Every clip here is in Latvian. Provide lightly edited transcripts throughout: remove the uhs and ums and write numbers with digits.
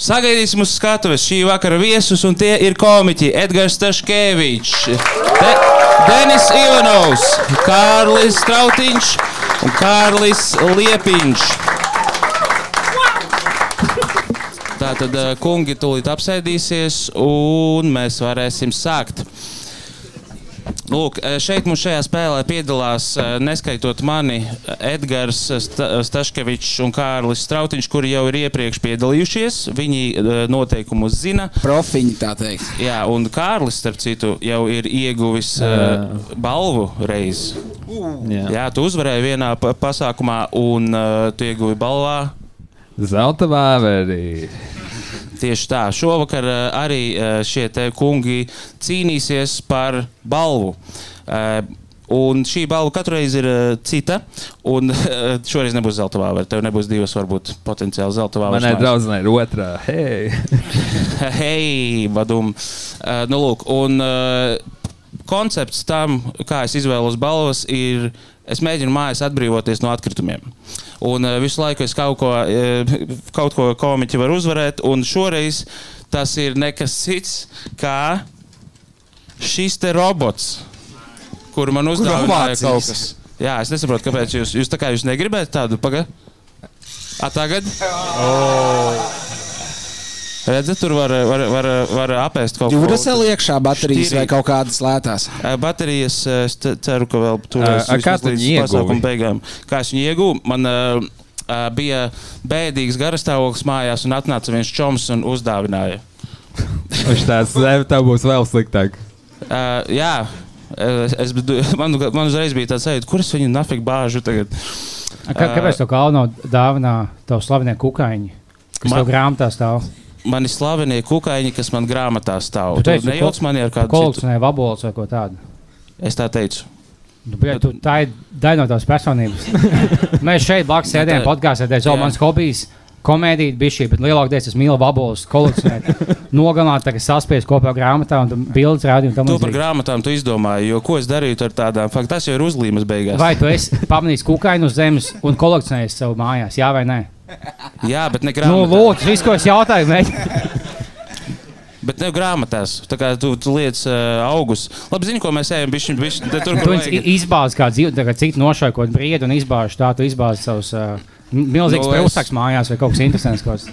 Sagaidīsim uz skatuves šī vakara viesus, un tie ir komiķi Edgars Staškevičs, Denis Ivanovs, Kārlis Strautiņš un Kārlis Liepiņš. Tātad kungi tūlīt apsēdīsies, un mēs varēsim sākt. Lūk, šeit mums šajā spēlē piedalās, neskaitot mani, Edgars Staškevičs un Kārlis Strautiņš, kuri jau ir iepriekš piedalījušies. Viņi noteikumus zina. Profiņi, tā teikt. Jā, un Kārlis, starp citu, jau ir ieguvis balvu reizi. Jā, tu uzvarēji vienā pasākumā, un tu ieguvi balvā zelta vāverī. Tieši tā. Šovakar arī šie te kungi cīnīsies par balvu. Un šī balva katru reizi ir cita. Un šoreiz nebūs zelta vāvera. Tev nebūs divas, varbūt, potenciāli zelta vāveras. Manai draudzenei ir otrā. Hei! Hei, badum. Nu, lūk, un koncepts tam, kā es izvēlos balvas, ir... Es mēģinu mājās atbrīvoties no atkritumiem. Un visu laiku es kaut ko komiķi var uzvarēt, un šoreiz tas ir nekas cits, kā šis te robots, kuru man uzdāvināja kaut kas. Jā, es nesaprotu, kāpēc jūs tā kā jūs negribētu tādu, tagad? Redzat, tur var apēst kaut ko. Jūras vēl iekšā baterijas vai kaut kādas lētās? Baterijas, es ceru, ka vēl turēs līdz pasākuma beigām. Kā es viņu ieguvu? Man bija bēdīgs garastāvoklis mājās un atnāca viens čoms un uzdāvināja. Viņš tāds, tev būs vēl sliktāk. Jā, man uzreiz bija tāds sajūta, kur es viņu nafik bāžu tagad. Kāpēc to kalno dāvinā tavu slavenie kukaiņi, kas tev grāmatā stāv? Mani slavenie kukaiņi, kas man grāmatā stāv. Tu nejauc mani ar kādu citu? Kolekcionē vabols vai ko tādu? Es tā teicu. Tā ir daļa no tavas personības. Mēs šeit blakus sēdējam podkāstā, mans hobijs komēdija bišķī, bet lielākoties es mīlu vabolus kolekcionēt. Nogalināt, tagad saspiest kopā grāmatā un bildes rādīju. Tu par grāmatām tu izdomāji, jo ko es darītu ar tādām? Fakt, tas jau ir uzlīmes beigās. Vai tu esi pamanījis kukaiņu uz zemes un kolekcionējis savu mājās, jā vai nē? Jā, bet ne grāmatās. Nu, lūdzu, visu, ko es jautāju, mēģi. Bet ne grāmatās. Tā kā tu liec augus. Labi, zini, ko mēs ejam bišķi tur, kur vajag. Tu izbāzi kā dzīvi, tagad citu nošaikot briedu un izbāzi tā, tu izbāzi savus milzīgs prusaks mājās vai kaut kas interesants.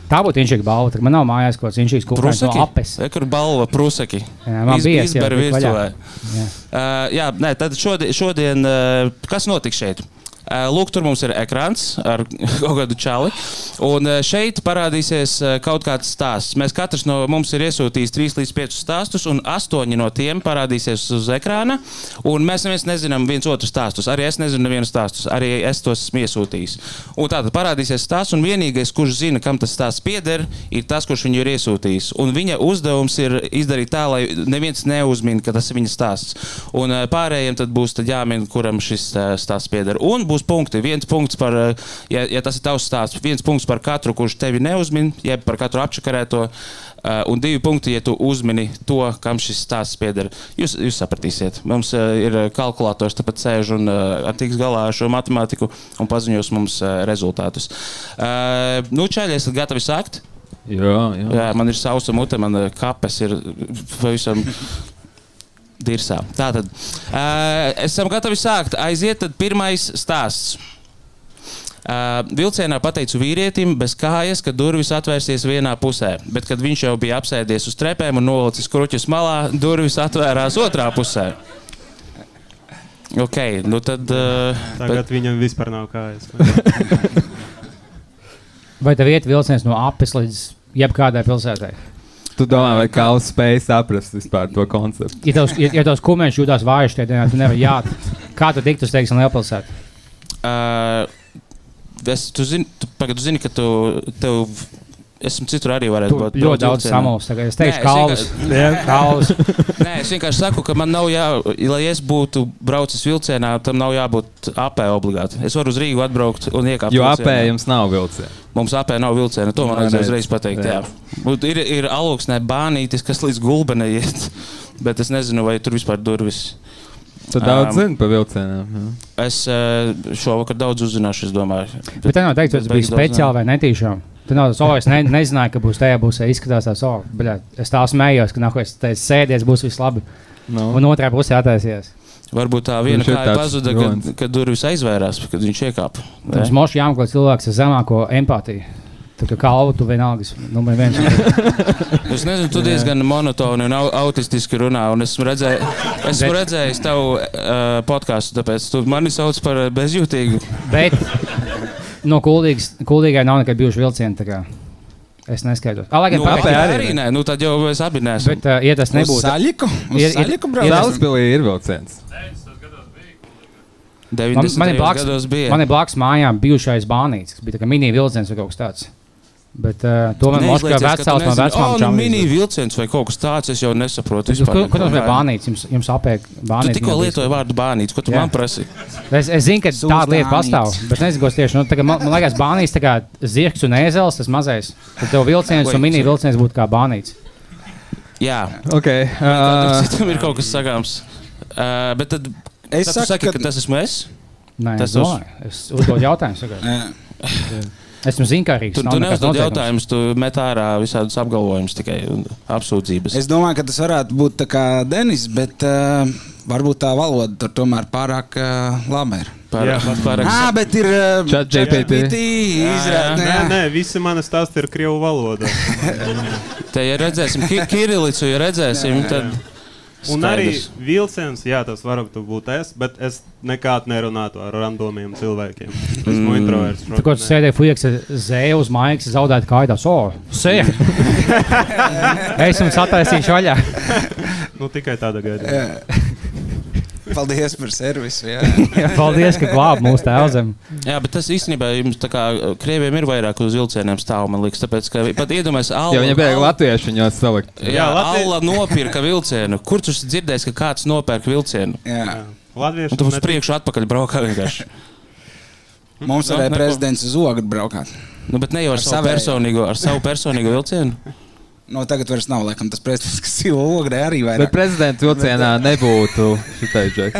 Tā būtu inšīga balva, tad man nav mājās kaut kāds inšīgs kukaiņs no apes. Kur balva prusaki. Jā, man bija izbēra virtuvē. Jā, nē, tad šodien, kas notiks šeit? Lūk, tur mums ir ekrāns ar kaut kādu čali, un šeit parādīsies kaut kāds stāsts. Mēs katrs no mums ir iesūtījis 3 līdz 5 stāstus, un 8 no tiem parādīsies uz ekrāna, un mēs neviens nezinām viens otru stāstus. Arī es nezinu nevienu stāstus, arī es tos esmu iesūtījis. Un tātad parādīsies stāsts, un vienīgais, kurš zina, kam tas stāsts pieder, ir tas, kurš viņu ir iesūtījis. Un viņa uzdevums ir izdarīt tā, lai neviens neuzmin, ka tas ir viņa stāsts. Un pārējiem tad būs jāmin, kuram šis stāsts pieder. Un būs punkti. 1 punkts par, ja tas ir tavs stāsts, 1 punkts par katru, kurš tevi neuzmin, jeb par katru apčakarēto, un 2 punkti, ja tu uzmini to, kam šis stāsts pieder. Jūs sapratīsiet. Mums ir kalkulators, tāpat sēž un tiks galā ar šo matemātiku un paziņos mums rezultātus. Nu, čaļi, esat gatavi sākt? Jā, man ir sausa mute, man kapes ir pavisam dirsā. Tātad, esam gatavi sākt. Aiziet tad pirmais stāsts. Vilcienā pateicu vīrietim bez kājas, ka durvis atvērsies vienā pusē, bet kad viņš jau bija apsēdies uz trepēm un nolicis kruķus malā, durvis atvērās otrā pusē. Ok, nu tad... Tagad viņam vispār nav kājas. Vai tev iet vilciens no apes līdz jebkādai pilsētai? Tu domā, vai Kauls spēj saprast vispār to konceptu? Ja tavs kumēns jūtās vājš tie dienā, tu nevari jāt. Kā tu tiktu uz, teiksim, lielpilsētu? Tu zini, ka tev... Esmu citur arī varētu būt. Tu ļoti daudz samuls. Es teikšu Kauls. Nē, es vienkārši saku, ka man nav lai es būtu braucis vilcienā, tam nav jābūt apē obligāti. Es varu uz Rīgu atbraukt un iekāpt vilcienā. Jo apē jums nav vilciena. Mums apē nav vilciena, to man vajadzēja uzreiz pateikt, jā. Ir Alūksnē bānītis, kas līdz Gulbenei iet, bet es nezinu, vai tur vispār durvis. Tu daudz zini par vilcienām. Es šovakar daudz uzzināšu, es domāju. Bet tā nav teikt, tas bija speciāli vai netīšām? Tu nav tas, es nezināju, ka būs tajā pusē. Izskatās tā, es tā smējos, ka es teicu, sēdies, būs viss labi. No. Un otrā pusē attaisījās. Varbūt tā viena kāja pazuda, kad durvis aizvērās, kad viņš iekāpa. Tas moši jāmeklē cilvēks ar zemāko empātiju. Tā kā kalvu tu vienalga, numur viens. Es nezinu, tu diezgan monotoni un autistiski runā, un esmu redzējis tavu podcastu, tāpēc tu mani sauc par bezjūtīgu. Bet no kuldīgai nav nekad bijuši vilcieni, tā kā es neskaitos. Arī nē, nu tad jau mēs abi neesam. Bet, ja tas nebūtu... Uz Saļiku brauc? Daudzpilī ir vilciens. 90. gados bija. Man ir blakus mājām bijušais bānīts, kas bija tā kā mini vilciens vai kaut kas tāds. Bet tomēr Moškā vecāls no vecmām čām. Mini vilciens vai kaut kas tāds, es jau nesaprotu. Ko tas bija bānīts? Jums apēk bānīts? Tu tikko lietoji vārdu bānīts, ko tu man prasi? Es zinu, ka tāda lieta pastāv, bet nezinu, ko tieši. Man liekas, bānīts tā kā zirgs un ēzels, tas mazais. Tad tev vilciens un mini vilciens būtu kā bānīts. Jā. Ok. Citam ir kaut kas sakāms. Bet tad... Es saku, ka tas esmu es? Nē, es domāju. Es uzdod jautājumus. Esmu zinkārīgs. Tu neuzdod jautājumus, tu met ārā visādus apgalvojumus tikai un apsūdzības. Es domāju, ka tas varētu būt tā kā Denis, bet varbūt tā valoda tur tomēr pārāk laba ir. Bet ir ChatGPT izrāda. Nē, visi mani stāsti ir krievu valoda. Te, ja redzēsim Kirilicu, ja redzēsim, tad... Un arī vilciens, jā, tas varētu būt bet es nekād nerunātu ar randomiem cilvēkiem. Esmu introverts. Tu, ko tu sēdēji fujaks zēju uz maigas, zaudētu kājās, sēj! Es jums attaisīšu vaļā. Nu, tikai tāda gaida. Paldies par servisu, jā. Paldies, ka glāb mūsu tēvzem. Jā, bet tas īstenībā jums tā kā krieviem ir vairāk uz vilcieniem stāv, man liekas, tāpēc, ka pat iedomājas Alla... Ja viņa bēg latvieši, viņos salikt. Jā, Alla nopirka vilcienu. Kur tu dzirdēsi, ka kāds nopērk vilcienu? Jā. Un tu uz priekšu atpakaļ braukā vienkārši. Mums varēja prezidents uz Ogru braukāt. Nu, bet ne jau ar savu personīgo vilcienu? No tagad vairs nav, laikam, tas prezidents, kas ir Ogrē arī vairāk. Bet prezidenta vilcienā nebūtu šitai džeks.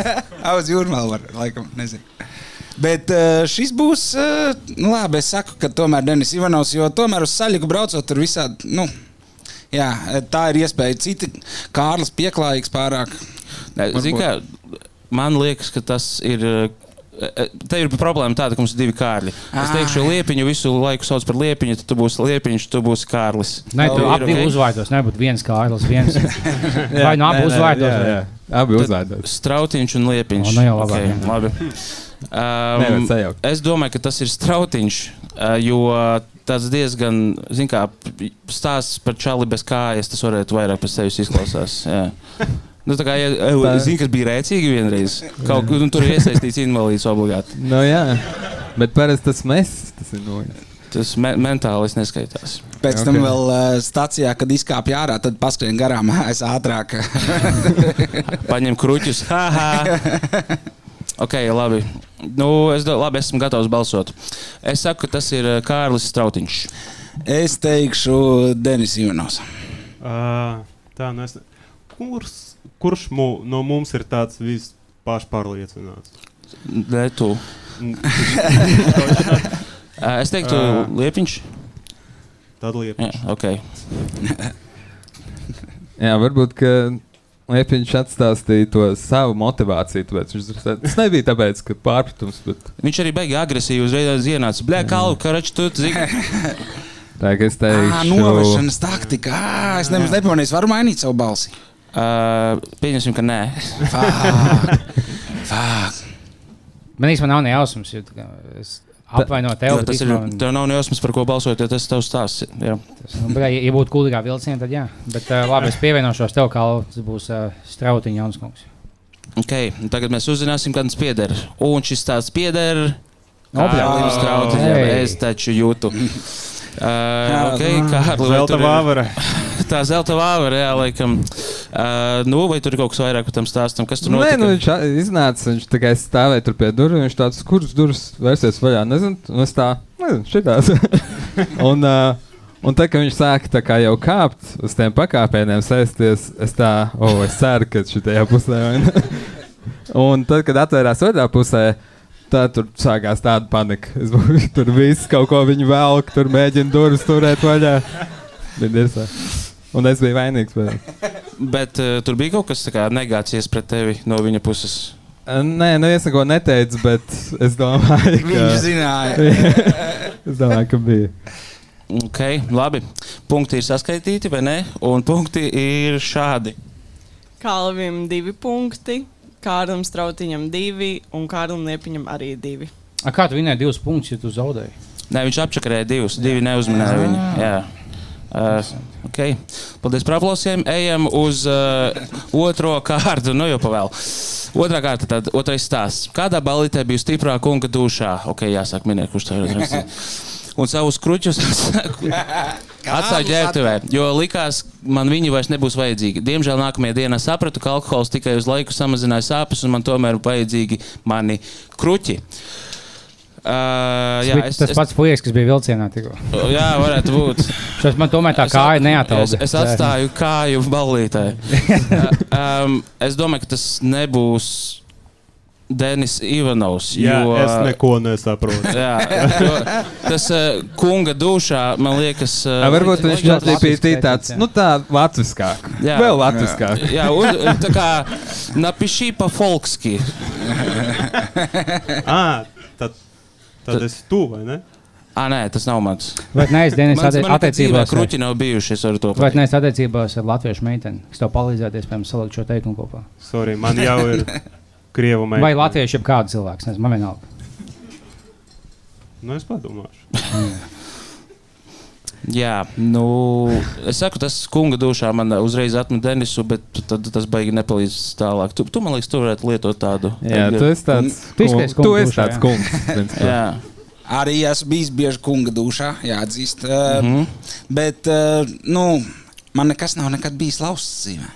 Uz Jūrmālu var, laikam, nezinu. Bet šis būs, nu labi, es saku, ka tomēr Denis Ivanovs, jo tomēr uz Saļiku braucot tur visādi, nu, jā, tā ir iespēja. Citi Kārlis pieklājīgs pārāk. Zini kā, man liekas, ka tas ir... Te ir problēma tāda, ka mums ir divi Kārļi. Es teikšu, Liepiņu visu laiku sauc par Liepiņu, tad tu būsi Liepiņš, tu būsi Kārlis. Nē, tu abi uzvārdos, nebūtu viens Kārlis, viens. Vai nu abi uzvārdos? Jā, abi uzvārdos. Strautiņš un Liepiņš. Nu jau labāk. Okay, labi. Es domāju, ka tas ir Strautiņš, jo tas diezgan, zin kā, stāsts par čali bez kājas, tas varētu vairāk pēc tevis izklausās. Jā. Nu, tā kā, zini, kas bija rēcīgi vienreiz. Kaut kur tur ir iesaistīts invalīds obligāti. Nu jā, bet parasti tas tas ir nojas. Tas mentālis neskaitās. Pēc tam vēl stacijā, kad izkāpja ārā, tad paskrien garām, es ātrāk. Paņem kruķus. Ok, labi. Nu, labi, esmu gatavs balsot. Es saku, ka tas ir Kārlis Strautiņš. Es teikšu Denis Ivanovs. Tā, nu es... Kurš no mums ir tāds vispašpārliecināts? Ne, tu. Es teiktu Liepiņš. Tad Liepiņš. Jā, ok. Jā, varbūt, ka Liepiņš atstāstīja to savu motivāciju, tāpēc tas nebija tāpēc, ka pārpratums, bet... Viņš arī beigi agresīvi uzreiz ienāca. Bļā, Kalu, karač, tu zini. Tā, ka es teikšu... Novešanas taktika. Es nemaz nepamanīju, varu mainīt savu balsi. Pieņemsim, ka nē. Fāk. Man īstenībā nav nejausmas, jo es apvainoju tev. Tev nav nejausmas, par ko balsot, ja tas tavs stāsts. Jā. Ja būtu kuldīgā vilciena, tad jā. Bet labi, es pievienošos tev, kā tas būs Strautiņa Janskungs. Ok, tagad mēs uzzināsim, kad tas pieder. Un šis stāsts pieder Kārlim Strautiņam. Es taču jūtu. Zelta vāvara. Tā zelta vāvara, jā, laikam. Nu, vai tur ir kaut kas vairāk par tam stāstam? Kas tur notika? Nē, nu viņš iznāca, viņš tikai stāvēja tur pie durvīm, viņš tāds, kuras durvis vērsies vaļā, nezinu, un es tā, nezinu, šitās. un tad, kad viņš sāka tā kā jau kāpt uz tiem pakāpieniem sēsties, es tā, es ceru, ka šitajā pusē. Un tad, kad atvērās otrā pusē, Tā tur sākās tāda panika. Tur viss kaut ko viņi velk, tur mēģina durvis turēt vaļā. Un es biju vainīgs. Bet tur bija kaut kas negācies pret tevi no viņa puses. Nē, es neko neteicu, bet es domāju, ka... Viņš zināja. Es domāju, ka bija. Ok, labi. Punkti ir saskaitīti, vai ne? Un punkti ir šādi. Kalvim 2 punkti, Kārlim Strautiņam 2 un Kārlim Liepiņam arī 2. Kā tu vinēji 2 punktus, ja tu zaudēji? Nē, viņš apčakarēja 2 neuzminēja viņu. Jā. Okay. Paldies par aplausiem. Ejam uz otro kārtu. Nu jau pavēl. Otrā kārta, tad otrais stāsts. Kādā ballītē biju stiprā kunga dušā? Ok, jāsāk minēt, kurš tā ir. Un savus kruķus atstāju ģērbtuvē, jo likās, man viņi vairs nebūs vajadzīgi. Diemžēl nākamajā dienā sapratu, ka alkohols tikai uz laiku samazināja sāpes, un man tomēr vajadzīgi mani kruķi. Jā, tas pats puisis, kas bija vilcienā tikko. Jā, varētu būt. Šos man tomēr tā kāja neatauga. Es atstāju kāju ballītē. Es domāju, ka tas nebūs Denis Ivanovs. Jā, jo, es neko nesaprotu. Jā, tas kunga dušā, man liekas... Varbūt viņš ChatGPT tāds, nu tā latviskāk. Jā, vēl latviskāk. Jā, tā kā napiši pa-folkski. Tad esi tu, vai ne? Nē, tas nav mans. Vai neesi Denis attiecībās? Kruķi nav bijuši, es varu to pateikt. Vai neesi attiecībās ar latviešu meiteni, kas tev palīdzētu, iespējams, salikt šo teikumu kopā? Sorry, man jau ir krievu meitene. Vai latvieši ir kāds cilvēks? Nezinu, man vienalga. Nu, es padomāšu. Jā, nu, es saku, tas kunga dušā man uzreiz atmet Denisu, bet tad tas baigi nepalīdz tālāk. Tu man liekas, tu varētu lietot tādu. Jā, tu esi tāds kungs. Jā. Arī esmu bijis bieži kunga dušā, jāatzīst. Bet, nu, man nekas nav nekad bijis lausts dzīvē.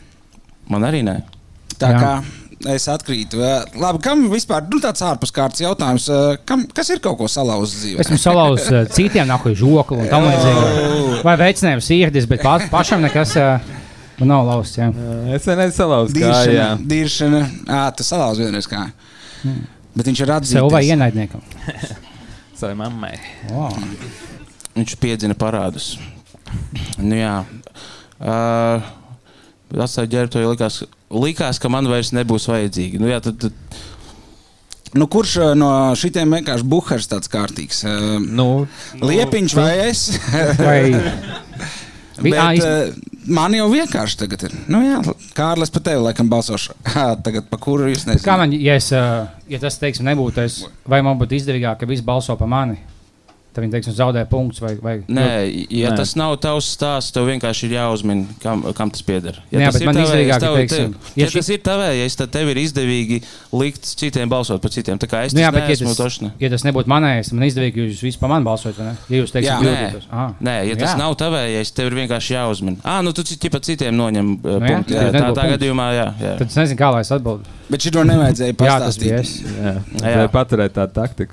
Man arī nē. Tā kā es atkrītu. Labi, kam vispār, nu tāds ārpus kārtas jautājums, kas ir kaut ko salauzis dzīvē? Esmu salauzis citiem nahuju žoklu un tam līdzīgi. Vai veicinējumu sirdis, bet pašam nekas man nav lausts, jā. Es vienreiz salauzu kāju, jā. Diršana. Tu salauzi vienreiz kāju. Bet viņš ir atzīties. Sev vai ienaidniekam? Savai mammai. Wow. Viņš piedzina parādus. Nu jā. Atstāju ģērbtu, jo likās, ka man vairs nebūs vajadzīgi. Nu jā, tad... Nu, kurš no šitiem vienkārši buhars tāds kārtīgs? Liepiņš vai es? Bet man jau vienkārši tagad ir. Nu jā, Kārlis, pa tevi laikam balsošu. Tagad pa kuru jūs nezinu. Kā man, ja tas, teiksim, nebūtu, vai man būtu izdevīgāk, ka visi balso pa mani? Tad viņi, teiksim, zaudē punktus vai... Nē, ja tas nav tavs stāsts, tev vienkārši ir jāuzmin, kam tas pieder. Jā, bet man izdevīgāk, teiksim... Ja tas ir tavējais, tad tev ir izdevīgi likt citiem balsot par citiem. Tā kā es tas neesmu tošana. Ja tas nebūtu manējais, man izdevīgi jūs visi pa mani balsot, vai ne? Ja jūs, teiksim, kļūdītos. Nē, ja tas nav tavējais, tev ir vienkārši jāuzmin. Nu tu pa citiem noņem punktu. Tā gadījumā, jā. Tad es nezinu, kā lai es atbildu. Bet šito nevajadzēja pastāstīt. Jā, paturēt tādu taktiku.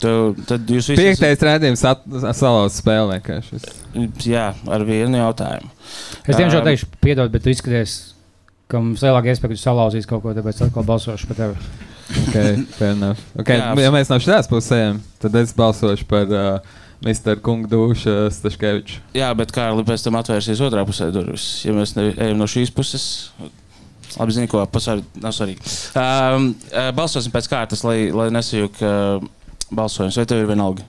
Tad jūs visi... 5. rādījums salauz spēli vienkārši. Jā, ar vienu jautājumu. Es diemžēl teikšu, piedod, bet tu izskaties, ka mums lielāk iespēja, ka tu salauzīs kaut ko, tāpēc atkal balsošu par tevi. Fair enough. Ja mēs no šitās pusēm, tad es balsošu par Mr. Kunga dušu Staškeviču. Jā, bet Kārli pēc tam atvērsies otrā pusē durvis. Ja mēs ejam no šīs puses... Labi, zini, ko, nav svarīgi. Balsosim pēc kārtas, lai nesajūk... balsojums, vai tev ir vienalga?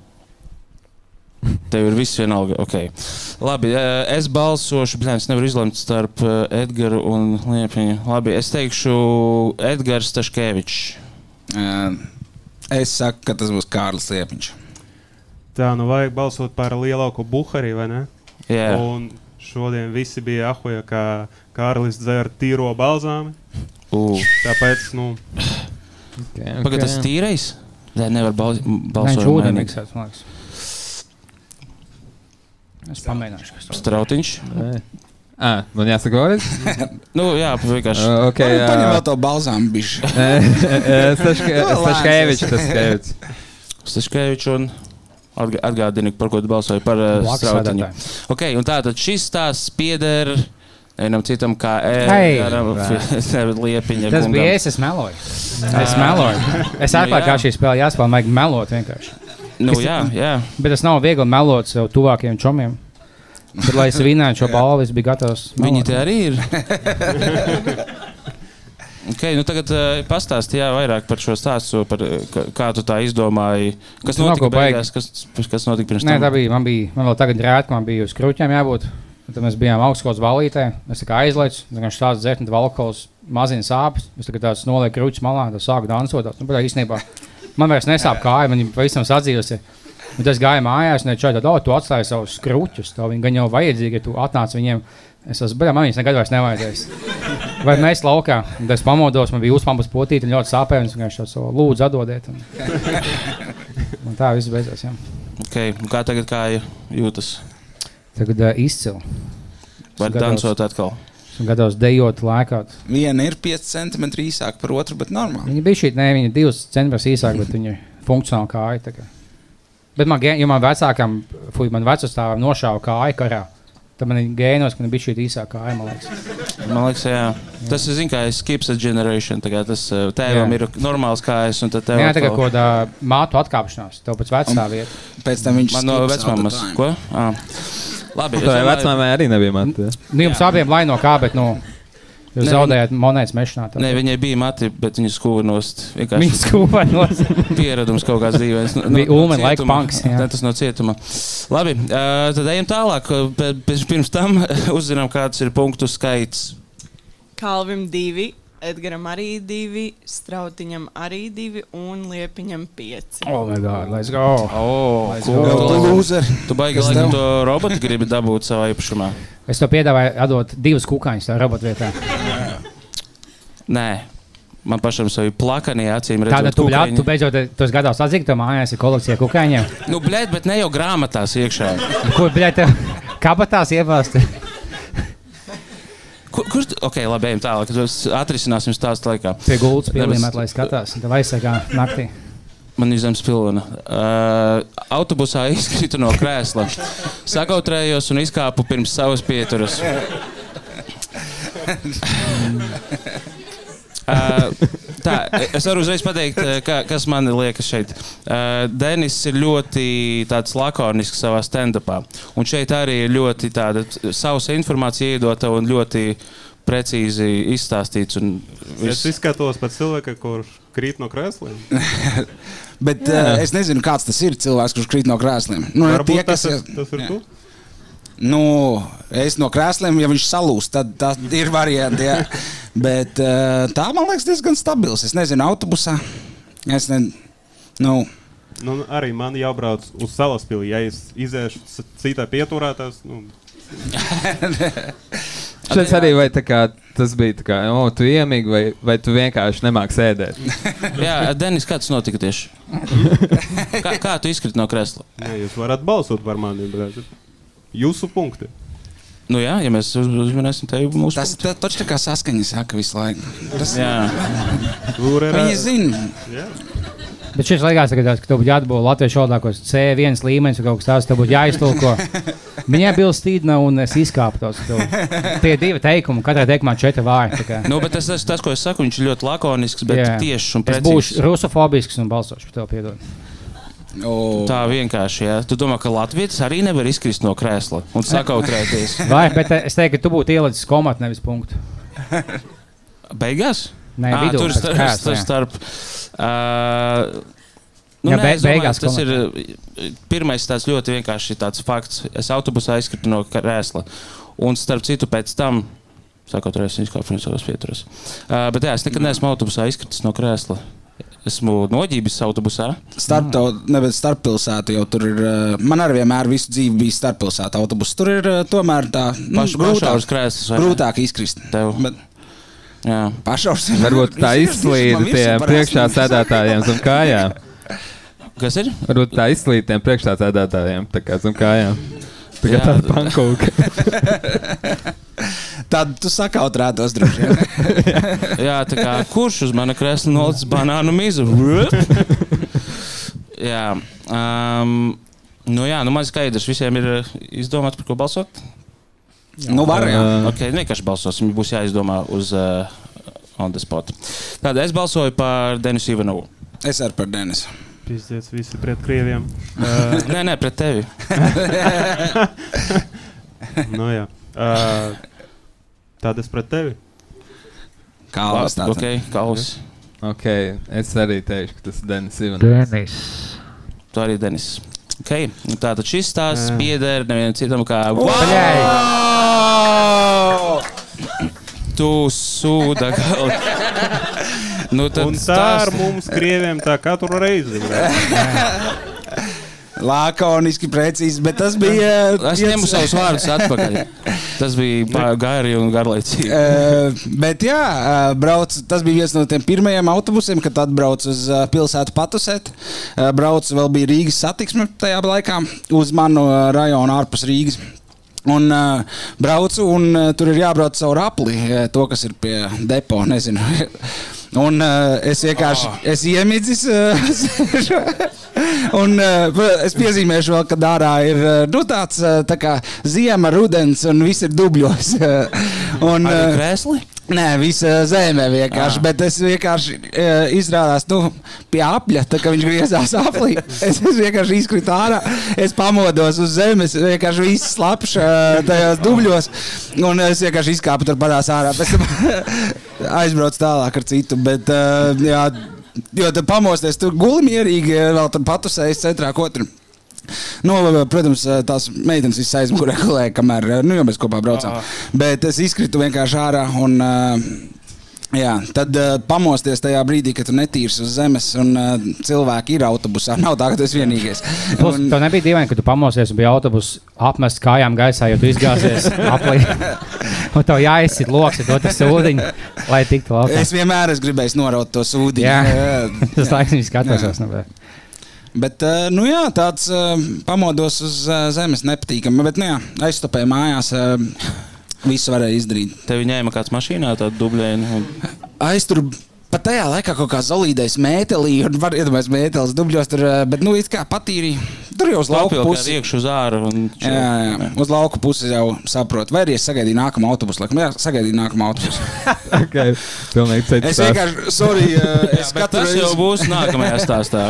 Tev ir viss vienalga, ok. Labi, es balsošu, es nevaru izlemt starp Edgaru un Liepiņu. Labi, es teikšu Edgars Staškevičs. Es saku, ka tas būs Kārlis Liepiņš. Tā, nu vajag balsot par lielāko buhari, vai ne? Jā. Un šodien visi bija ahoja, ka Kārlis dzer tīro balzāmi. Tāpēc, nu... Pagad, tas tīrais? Nē, nevar balsot. Viņš ūdeni miksēt, man liekas. Es pamēģināšu. Strautiņš. Man jāsaka vēlreiz? Nu, jā, vienkārši. Paņem vēl to balzām bišķi. Staškevičs un atgādini, par ko tu balsoji, par Strautiņu. Ok, un tātad šis stāsts pieder Vienam citam kā Liepiņa. Tas bija es meloju. Es atklāju, kā šī spēle jāspēlē, vajag melot vienkārši. Jā. Bet tas nav viegli melot sev tuvākiem čomiem. Bet, lai es vinētu šo balvu, es biju gatavs melot. Viņi te arī ir. Okay, tagad pastāsti vairāk par šo stāstu, par kā tu tā izdomāji. Kas notika beigās? Kas notika pirms tam? Nē, tā bija. Man vēl tagad rēt, man bija uz krūķiem jābūt. Tad mēs bijām augstskolas ballītē. Es tā kā aizlaicu, viņš stāsta dzert, un alkohols mazina sāpes. Es tagad tāds nolieku krūķis malā, tad sāku dansot. Īstenībā man vairs nesāp kāja, man pavisam sadzījusi. Un es gāju mājās, un čai tad, tu atstāji savus krūķus. Viņi gan jau vajadzīgi, ja tu atnāc viņiem. Es esmu, man viņas nekad vairs nevajadzēs. Vai mēs laukā, un es pamodos, man bija uzpampas potīti un ļoti sāpēja, un viņš šo lūdzu atdodiet. Un tā viss beidzās, jā. Okay. Kā tagad kāja jūtas? Tagad izcili. Var dansot atkal? Esmu gatavs dejot, lēkāt. Viena ir 5 centimetri īsāka par otru, bet normāli. Viņa bija viņa 2 centimetri īsāka, bet viņa ir funkcionāla kāja. Bet man vecākam, man vecustāvam nošāva kāja karā. Tad man ir gēnos, ka man bija šī īsākā kāja, man liekas. Man liekas, jā. Tas ir, kā skips a generation. Tas tēvam ir normāls kājas, un tad tev jā, tagad kaut kādā mātu atkāpšanās. Tev pēc vecā vieta. Pēc tam viņš man no vecmāmas. Ko? Labi. Tā vecmāmai arī nebija mati. Jums abiem lai no kā, bet, jūs zaudējāt monētas mešanā. Nē, viņai bija mati, bet viņa skūva nost. Viņa skūva nost. Pieredums kaut kāds dzīvēs. Bija Ulmen like punks. Tas no cietuma. Labi, tad ejam tālāk. Pirms tam uzzinām, kāds ir punktu skaits. Kalvim 2, Edgaram arī 2, Strautiņam arī 2 un Liepiņam 5. Oh my God, let's go. Tu baigi laikam to robotu gribi dabūt savā īpašumā. Es to piedāvāju atdot 2 kukaiņus tā robotu vietā. Nē. Man pašam savu plakanī acīm redzot kukaiņu. Tu beidzot tos gados atzīgi, to mājās ir kolekcija kukaiņiem? Bet ne jau grāmatās iekšā. Kur, tev kabatās iebāst? Kurš? Ok, labi, ejam tālāk. Atrisināsim stāstu laikā. Pie gultas pielīmēt, lai skatās. Tev aizsargā naktī. Man ir zemes pilna. Autobusā izkritu no krēsla. Sakautrējos un izkāpu pirms savas pieturas. Es varu uzreiz pateikt, kas man liekas šeit. Denis ir ļoti tāds lakonisks savā stand-upā. Un šeit arī ir ļoti tāda savas informācija iedota un ļoti precīzi izstāstīts. Es izskatos pēc cilvēka, kurš krīt no krēsliem. Bet es nezinu, kāds tas ir cilvēks, kurš krīt no krēsliem. Varbūt tas ir tu? Es no krēsliem, ja viņš salūst, tad tā ir varianti, jā. Bet tā, man liekas, diezgan stabils. Es nezinu, autobusā. Arī man jābrauc uz Salaspili, ja es iziešu citā pieturā, tas, Šeit arī vai tas bija tā kā, tu iemīgi vai tu vienkārši nemāki sēdēt? Jā, Denis, kā tas notika tieši? Kā tu izkriti no krēsla? Jā, jūs varat balsot par mani, bet jūsu punkti. Jā, ja mēs uzmanēsim tevi mūsu punkti. Tas taču tā kā saskaņa saka visu laiku. Jā. Viņi zina. Jā. Bet šis laikās, ka tev būtu jāatbūt latviešu valodā C1 līmenis vai kaut kas tāds, tev būtu jāiztulko. Viņa bilstīdna un es izkāpu tos. Tie 2 teikumi, katrā teikumā 4 vārdi. Bet tas, ko es saku, viņš ir ļoti lakonisks, bet tiešs un precīzs. Es būšu rusofobisks un balsošu par tev piedod. Tā vienkārši, jā. Tu domā, ka latvietis arī nevar izkrist no krēsla un sakautrēties? Vai, bet es teiktu, ka tu būtu ielicis komatu, nevis punktu. Beigās? Nē, vidū. Tur starp. Beigās tas ir pirmais tāds ļoti vienkārši tāds fakts. Es autobusā izkritu no krēsla. Un starp citu pēc tam, sakautrēties, izkāpu no savas pieturas. Bet jā, es nekad neesmu autobusā izkritis no krēsla. Esmu noģībis autobusā. Starppilsētu jau tur ir. Man arī vienmēr visu dzīvi bija starppilsētu autobus. Tur ir tomēr tā grūtāk izkrist. Pašaurs. Varbūt tā izslīd tiem priekšā sēdētājiem zem kājām. Kas ir? Varbūt tā izslīd tiem priekšā sēdētājiem tā kā zem kājām. Tā kā tāda pankūka. Tad tu sakautrētos droši vien. Jā, tā kā kurš uz mana krēsla nolicis banānu mizu? Jā. Man skaidrs, visiem ir izdomāts, par ko balsot? Nu, var, jā. Ok, vienkārši balsosim. Būs jāizdomā uz on the spot. Tātad es balsoju par Denisu Ivanovu. Es arī par Denisu. Pizdies visi pret krieviem. Nē, pret tevi. Nu jā. Tad es pret tevi. Kalvas tāds. Ok, Kalvas. Ok, es arī teikšu, ka tas ir Denis Ivanovs. Tu arī Denis. Ok, tātad šis tās pieder nevienam citam kā... Tu sūda galvi. Nu, un tā ar mums krieviem tā katru reizi. Lakoniski, precīzi, bet tas bija... Es ņemu savus vārdus atpakaļ. Tas bija gari un garlaicīgi. Bet jā, tas bija viens no tiem pirmajiem autobusiem, kad atbrauc uz pilsētu patusēt. Brauc, vēl bija Rīgas satiksme tajā laikā uz manu rajonu ārpus Rīgas. Un braucu, un tur ir jābrauc caur apli, to, kas ir pie depo, nezinu. Un es vienkārši, es iemidzis, un es piezīmēšu vēl, ka ārā ir, nu, tāds tā kā ziema, rudens, un viss ir dubļos. Un, arī krēsli? Nē, visa zeme vienkārši, bet es vienkārši izrādās, nu, pie apļa, tā kā viņš griezās aplī, es vienkārši izkritu ārā, es pamodos uz zemes, vienkārši viss slapš tajos dubļos, un es vienkārši izkāpu tur padās ārā, pēc tam aizbraucu tālāk ar citu, bet, jā, jo tad pamosties, tur guli mierīgi, vēl tur patusējas centrā kotru. Nu, protams, tās meitenes viss aizmugurē gulēja, kamēr, nu, jau mēs kopā braucām. Bet es izkritu vienkārši ārā un, jā, tad pamosties tajā brīdī, kad tu netīrs uz zemes un cilvēki ir autobusā. Nav tā, ka tu esi vienīgais. Plus, tev nebija dīvaini, ka tu pamosies un bija autobus apmest kājām gaisā, jo tu izgāzies aplī. Un tev jāizsit loks, ja dotas ūdiņu, lai tiktu laukā. Es vienmēr gribēju noraut to sūdiņu. Jā, tas laiks viņš skatās. Bet, nu jā, tāds pamodos uz zemes nepatīkami, bet, nu jā, aizstopēju mājās, visu varēja izdarīt. Tevi ņēma kāds mašīnā, tādu dubļainu? Tur pat tajā laikā kaut kā zolīdais mētelī, un var iedomājas mētelis dubļos tur, bet, nu, it kā patīrīja. Tur jau uz lauku pusi. Iekšu uz āru. Jā, uz lauku pusi jau saprot. Vai arī es sagaidīju nākamu autobusu, laikam, jā, sagaidīju nākamu autobusu. Okay, pilnīgi cits es vienkārši, sorry, es katru reizi... Tas jau būs nākamajā stāstā.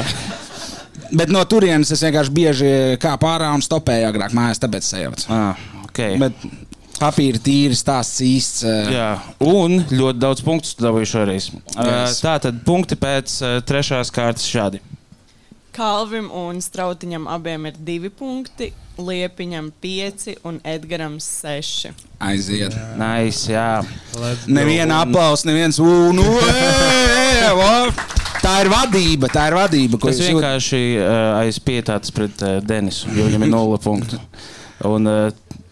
Bet no turienes es vienkārši bieži kāpu ārā un stopēju agrāk mājās, tāpēc sajauc. Okay. Bet papīri tīri, stāsts īsts. Jā, un ļoti daudz punktus dabūju šoreiz. Yes. Tātad punkti pēc trešās kārtas šādi. Kalvim un Strautiņam abiem ir 2 punkti, Liepiņam 5 un Edgaram 6. Aiziet. Nice, jā. Neviena aplaus, neviens Tā ir vadība, Es vienkārši aiz pietātas pret Denisu, jo viņam ir 0 punktu. Un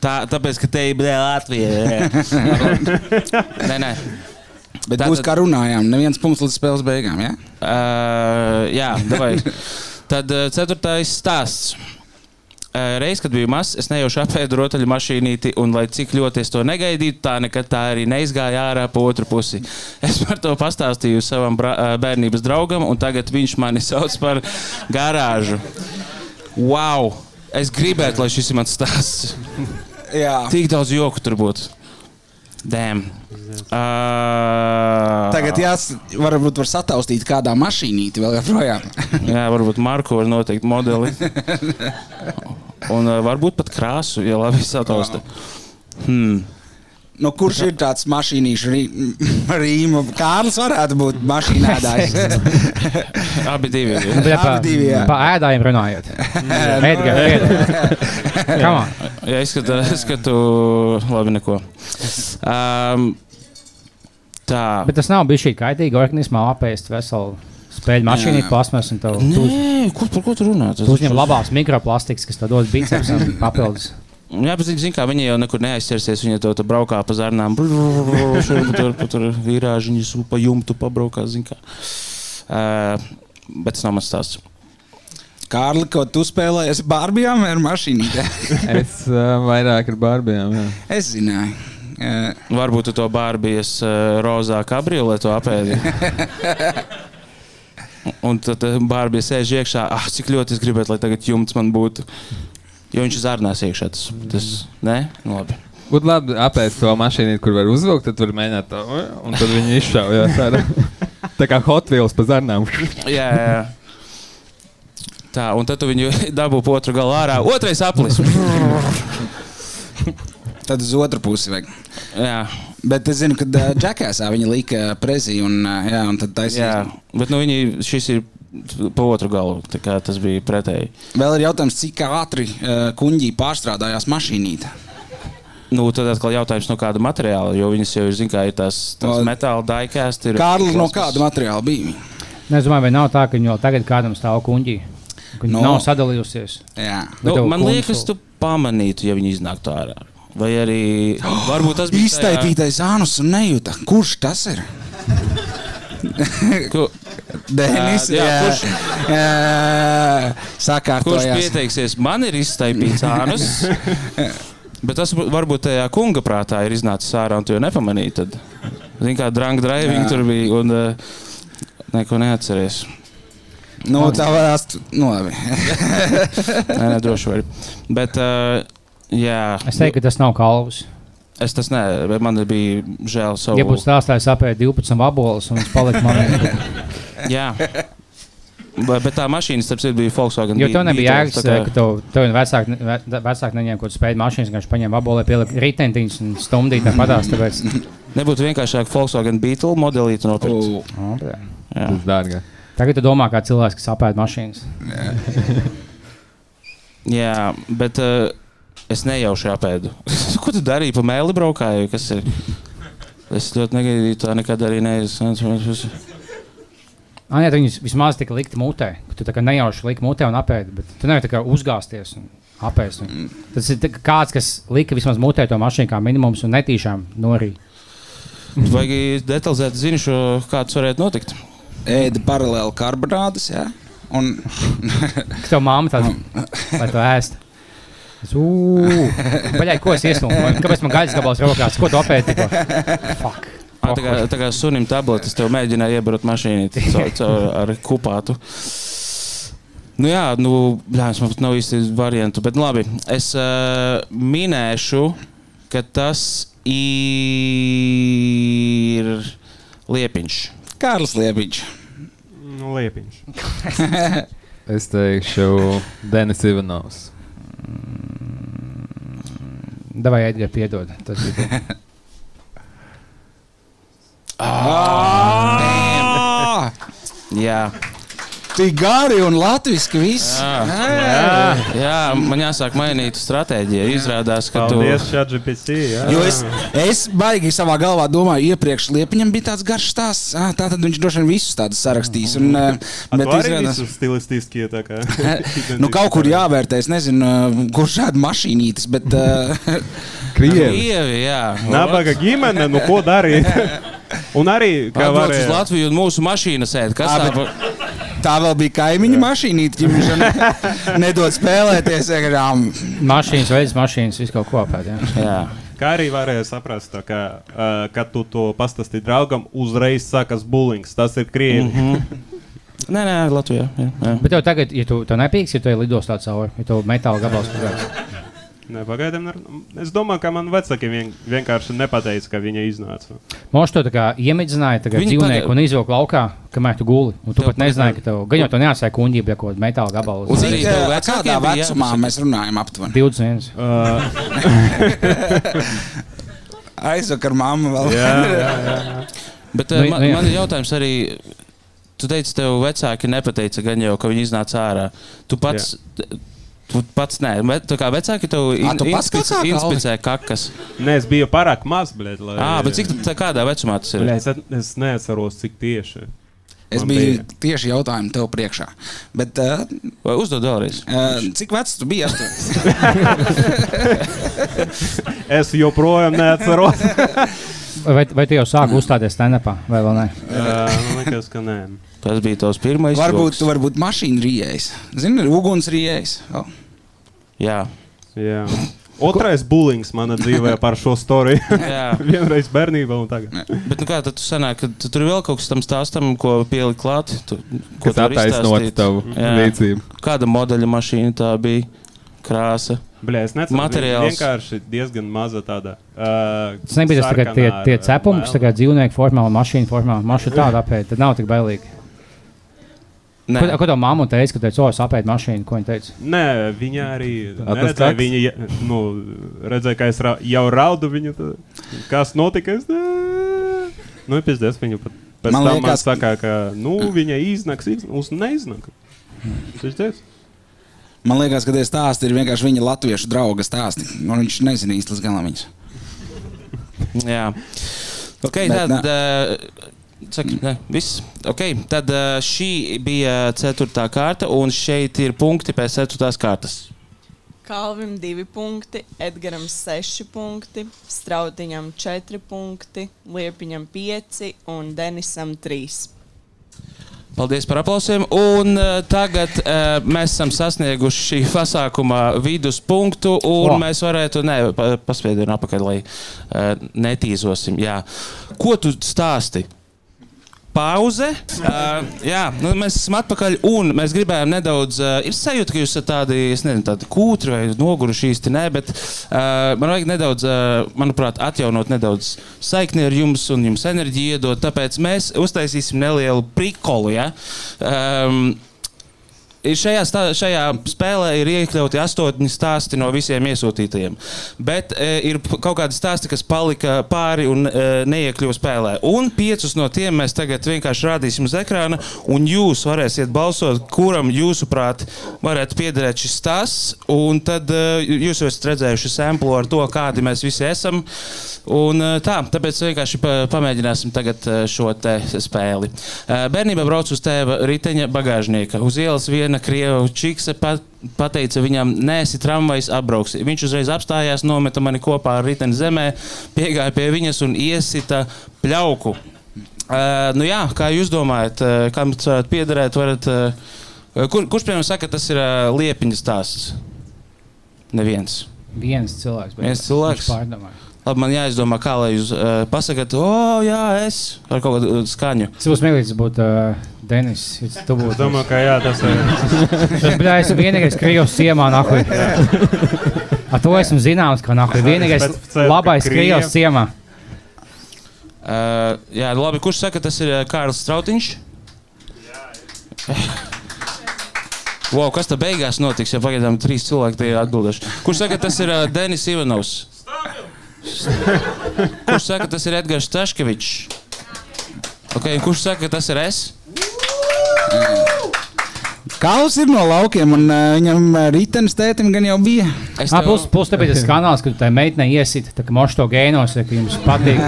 tāpēc, ka te ir Latvija. Nē. Bet būs kā runājām, neviens punkts līdz spēles beigām, jā? Jā, davai. Tad 4. stāsts. Reiz, kad biju mazs, es nejauši apēdu rotaļu mašīnīti, un lai cik ļoti es to negaidītu, tā nekad tā arī neizgāja ārā pa otru pusi. Es par to pastāstīju savam bērnības draugam, un tagad viņš mani sauc par garāžu. Wow! Es gribētu, lai šis ir mans stāsts. Jā. Tik daudz joku tur būtu. Damn. Tagad varbūt var sataustīt kādā mašīnīti vēl joprojām. Jā, varbūt Marko var noteikt modeli. Un varbūt pat krāsu, ja labi satausta. Nu, kurš ir tāds mašīnīšu rīmu? Kārlis varētu būt mašīnēdājs. Abi divi. Jā. Pa ēdājiem runājot. Edgar. Come on. Ja izskatu labi neko. Tā. Bet tas nav bijis šī kaitīga organismā apēst veselu spēļu mašīnīti plasmas un tev... Nē, par ko tu runā? Tu uzņem labās mikroplastikas, kas tev dod biceps un papildus. Jā, bet zin kā, viņi jau nekur neaizķersies, viņi to braukā pa zarnām, tur virāžiņus pa jumtu pabraukā, zin kā. Bet tas nav mans stāsts. Kārli, ko tu spēlējies Barbijām vai ar mašīnītē? Es vairāk ar Barbijām, jā. Es zināju. Varbūt tu to Barbijas rozā kabrioletu apēdi. Un tad Barbija sēž iekšā, cik ļoti es gribētu, lai tagad jumts man būtu. Jo viņš zarnās iekšā. Tas ne? Nu, labi. Būtu labi apēst to mašīnīt, kur var uzvilkt, tad var mēģināt to, un tad viņi izšaujās ārā. Tā kā Hot Wheels pa zarnām. Jā. Tā, un tad tu viņu dabū pa otru galu ārā. Otrais aplis. Tad uz otru pusi vajag. Jā. Bet es zinu, ka Džekēsā viņi lika prezī un tad taisīja. Jā, bet šis ir pa otru galu, tā kā tas bija pretēji. Vēl ir jautājums, cik ātri kuņģī pārstrādājās mašīnīte? Nu, tad atkal jautājums no kāda materiāla, jo viņas jau ir, zin kā, ir tās metāla diecast. Kārli, no kāda materiāla bija viņa? Es domāju, vai nav tā, ka viņi jau tagad kādam stāv kuņģī? Ka viņi nav sadalījusies? Jā. Man liekas, tu pamanītu, ja viņi iznāktu ārā. Vai arī varbūt tas bija iztaipītais ānus un nejūta. Kurš tas ir? Denis, kurš sakārtojās. Kurš pieteiksies? Man ir iztaipīts ānus. Bet tas varbūt tajā kunga prātā ir iznācis ārā un tu jau nepamanīji. Tad, zin kā, drunk driving tur bija un neko neatceries. Nu, tā varās, labi. Nē, droši var. Bet, jā. Es teiktu, ka tas nav kalvs. Tas nē, bet man bija žēl savu. Ja būtu stāstājis apēd 12 vaboles un viņš palika man. Jā. Bet tā mašīna, starp citu, bija Volkswagen. Jo tev nebija jēgas, ka tev vecāki neņēma, ko tu spēji mašīnas, ka viņš paņēma vabolē, pielika ritentiņus un stumdīt tāpatās, tāpēc. Nebūtu vienkāršāk Volkswagen Beetle modelīti nopirkt. Tas dārgā. Tagad tu domā kā cilvēks, kas apēd mašīnas. Jā, bet es nejauši apēdu. Ko tu darīji? Pa mēli braukāju? Kas ir? Es ļoti negaidīju, tā nekad arī neesmu. Jā, tu viņus vismaz tika likti mutē, ka tu tā kā nejauši liki mutē un apēdi, bet tu nevari tā kā uzgāsties un apēst. Tas ir kāds, kas lika vismaz mutē to mašīnu kā minimums un netīšām norīja. Vajag detalizēt zini šo, kāds varētu notikt. Ēda paralēli karbonādus, jā? Un... Kas tev māma tāda, lai tu ēst? Baļai, ko es iesnūmu? Kāpēc man gaļas gabals rokās? Ko tu apēdi tikko? Fuck. Tā kā sunim tabletes tev mēģināja iebarot mašīnīt ar kupātu. Nu jā, man pat nav īsti variantu, bet labi. Es minēšu, ka tas ir Liepiņš. Kārlis Liepiņš. Liepiņš. Es teikšu Denis Ivanovs. Davai, Edgar, piedod. Tas bija. Jā. Tik gari un latviski viss. Jā, man jāsāk mainīt stratēģiju. Izrādās, ka paldies, ChatGPT. Jo es baigi savā galvā domāju, iepriekš Liepiņam bija tāds garš stāsts. Tātad viņš droši vien visus tādus sarakstīs. Bet izrādās visus stilistiskie tā kā. Kaut kur jāvērtē, es nezinu, kurš šāda mašīnītes, bet... Krievi, jā. Nabaga ģimene, ko darīt? Un arī, kā varēja... Atbrauc uz Latviju un mūsu mašīnas ēd. Kas tā? Tā vēl bija kaimiņa mašīnīte, ja viņš nedod spēlēties. Mašīnas veids, mašīnas, visu kaut ko apēd, jā. Kā arī varēja saprast, ka, kad tu to pastāstīji draugam, uzreiz sākas bulings. Tas ir Krievi. Nē, Latvijā. Jā. Bet tev tagad, ja tu nepīks, ja tu lidos tā cauri, ja tu metāla gabals pagājas? Nē, pagaidām. Es domāju, ka man vecāki vienkārši nepateica, ka viņa iznāca. Moš to tā kā iemidzināja dzīvnieku un izvilka laukā, kamēr tu guli. Un tu pat nezināji, ka tev gan jau to neatsāja kuņģība, ja kaut metāla gabalu. Un cik kādā vecumā mēs runājam aptuveni? 21. Aizvakar mamma vēl. Jā. Bet man ir jautājums arī, tu teici, tev vecāki nepateica gan jau, ka viņi iznāca ārā. Tu pats nē, tā kā vecāki tev inspicē kakas. Nē, es biju pārāk maz, bļed. Bet cik kādā vecumā tas ir? Es neatceros, cik tieši. Es biju tieši jautājumu tev priekšā. Bet... Vai uzdod vēlreiz? Cik vecs tu biji? Es joprojām neatceros. Vai tu jau sāki uzstāties stand-upā, vai vēl ne? Man liekas, ka nē. Tas bija tavs pirmais joks. Tu varbūt mašīnu rījējs. Zini, uguns rījējs. Jā. Otrais bulings mana dzīvē par šo storiju. Vienreiz bērnībā un tagad. Bet kā tad tu sanāk, ka tur vēl kaut kas tam stāstam, ko pielikt klāt? Kas attaisnot tavu līdzību. Kāda modeļa mašīna tā bija? Krāsa? Es neceru, materiāls. Vienkārši diezgan maza tāda. Tas nebija tas tie cepumi, kas tagad dzīvnieku formā un mašīnu formā. Mašīna tāda apēd, tad nav tik bailīgi. Ko tev mamma teica, ka teica, apēd mašīnu, ko viņa teica? Nē, viņa arī neredzēja, viņa redzēja, ka es jau raudu viņu, kas notika, pizdies viņu pat pēc tam man saka, ka, viņa iznāks, mums neiznāk. Man liekas, ka tie stāsti ir vienkārši viņa latviešu drauga stāsti, un viņš nezina īsti līdz galam viņas. Jā. Ok, tad... Saka, ne, viss. Okay, tad šī bija 4. kārta, un šeit ir punkti pēc 4. kārtas. Kalvim 2 punkti, Edgaram 6 punkti, Strautiņam 4 punkti, Liepiņam 5 un Denisam 3. Paldies par aplausiem. Un tagad mēs esam sasnieguši šī pasākuma viduspunktu, un mēs varētu, paspiedien apakaļ, lai netīzosim. Jā. Ko tu stāsti? Pauze. Mēs esam atpakaļ un mēs gribējām nedaudz, ir sajūta, ka jūs esat tādi kūtri vai noguruši īsti, bet man vajag nedaudz, manuprāt, atjaunot nedaudz saikni ar jums un jums enerģiju iedot, tāpēc mēs uztaisīsim nelielu prikolu, ja? Šajā spēlē ir iekļauti 8 stāsti no visiem iesūtītajiem, bet ir kaut kādi stāsti, kas palika pāri un neiekļuva spēlē. Un 5 no tiem mēs tagad vienkārši rādīsim uz ekrāna, un jūs varēsiet balsot, kuram jūsuprāt varētu piederēt šis stāsts, un tad jūs esat redzējuši samplu ar to, kādi mēs visi esam. Un tāpēc vienkārši pamēģināsim tagad šo te spēli. Bērnībā brauc uz tēva riteņa bagāžnieka. Uz ielas viena krievu čikse pateica viņam, neesi tramvajs, atbrauksi. Viņš uzreiz apstājās, nometa mani kopā ar riteni zemē, piegāja pie viņas un iesita pļauku. Kā jūs domājat, kam tas varētu piederēt? Kurš piemēram saka, tas ir Liepiņa stāsts? Neviens. Viens cilvēks. Viens cilvēks? Labi, man jāizdomā, kā lai jūs pasakat, es ar kaut kādu skaņu. Tas būs smieklīgs būt Denis. Es domāju, ka jā, tas ir. Tas esmu vienīgais Krievs ciemā, nahuj. Ar to esmu zināms, ka nahuj. Vienīgais labais Krievs ciemā. Labi, kurš saka, tas ir Kārlis Strautiņš? Wow, kas tā beigās notiks, ja pagaidām 3 cilvēki tie atbildēšu? Kurš saka, tas ir Denis Ivanovs? Kurš saka, tas ir Edgars Staškevičs? Kurš saka, tas ir es? Kauls ir no laukiem, un viņam ritenis tētim gan jau bija. Plus te bija tas kanāls, ka tu tai meitnei iesita, tā kā moš to gēnos, ka jums patīk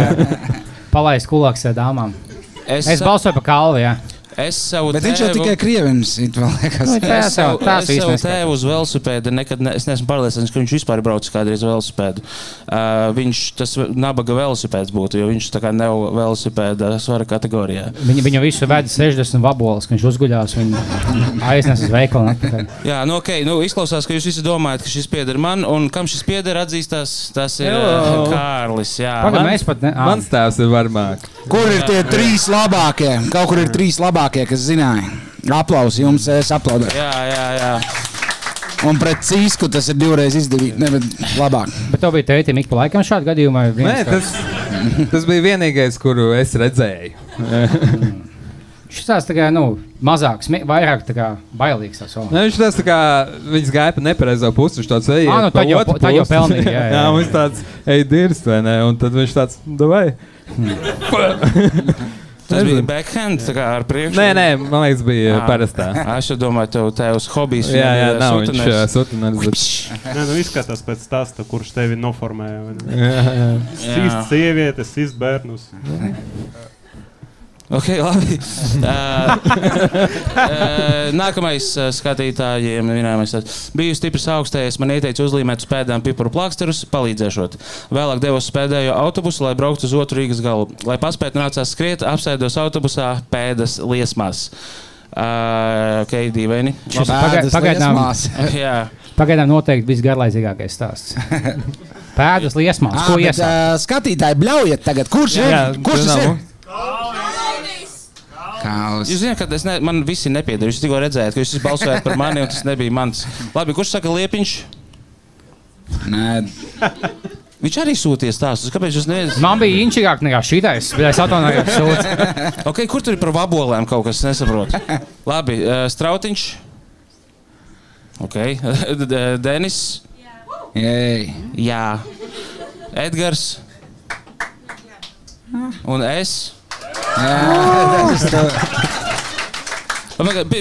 palaist kulāks ar dāmām. Es balsoju par Kalvi, jā. Bet viņš jau tikai Krievins, vēl liekas. Es savu tēvu uz velosipēdu es neesmu pārliecināts, ka viņš vispār braucis kādreiz velosipēdu. Viņš tas nabaga velosipēds būtu, jo viņš tā kā nav velosipēda svara kategorijā. Viņu visu veda 60 vaboles, ka viņš uzguļās, viņu aiznes uz veikalu. Jā, izklausās, ka jūs visi domājat, ka šis pieder man, un kam šis pieder atzīstās, tas ir Kārlis, jā. Mans tēvs ir varmāk. Kur ir tie 3 labākie? Kaut kur ir 3 labākie, kas zināja. Aplausi jums, es aplaudēju. Jā. Un pret Cīsku tas ir 2 reizes izdevīgi, bet labāk. Bet tev bija tētim ik pa laikam šādu gadījumu? Nē, tas bija vienīgais, kuru es redzēju. Šis tās tā kā, mazāks, vairāk tā kā bailīgs tās vēl. Viņš tās tā kā, viņas gāja pa nepareizo pusi, viņš tāds ejiet pa otru pusi. Tā jau pelnīja, jā. Jā, viņš tāds, dirst, vai ne? Un tad viņš tāds, davai. Tas bija backhand, tā kā ar priekšu? Nē, man liekas, bija parastā. Es jau domāju, tevs hobijs. Jā, nav, viņš sutinājums. Izskatās pēc stāsta, kurš tevi noformēja. Sīst sievietes, sīst bērnus. Ok, labi. Nākamais skatītājiem vienājumais. Biju stiprs augstējais, man ieteica uzlīmēt uz pēdām piparu plāksterus, palīdzēšot. Vēlāk devos uz pēdējo autobusu, lai brauktu uz otru Rīgas galu. Lai paspētu nācās skriet, apsēdos autobusā pēdas liesmās. Dīvaini. Pagaidām noteikti visgarlaicīgākais stāsts. Pēdas liesmās, ko iesāk? Skatītāji, bļaujiet tagad, kurš ir? Kurš tas ir? Jūs zināt, ka man visi nepieder. Jūs tikko redzējāt, ka jūs balsojāt par mani, un tas nebija mans. Labi, kurš saka Liepiņš? Nē. Viņš arī sūties stāstus. Kāpēc jūs nevienat? Man bija inčīgāk nekā šitais, bet es atvainojos sūdzu. Ok, kur tur ir par vabolēm kaut kas nesaprot? Labi, Strautiņš. Ok, Denis. Jā. Edgars. Un es.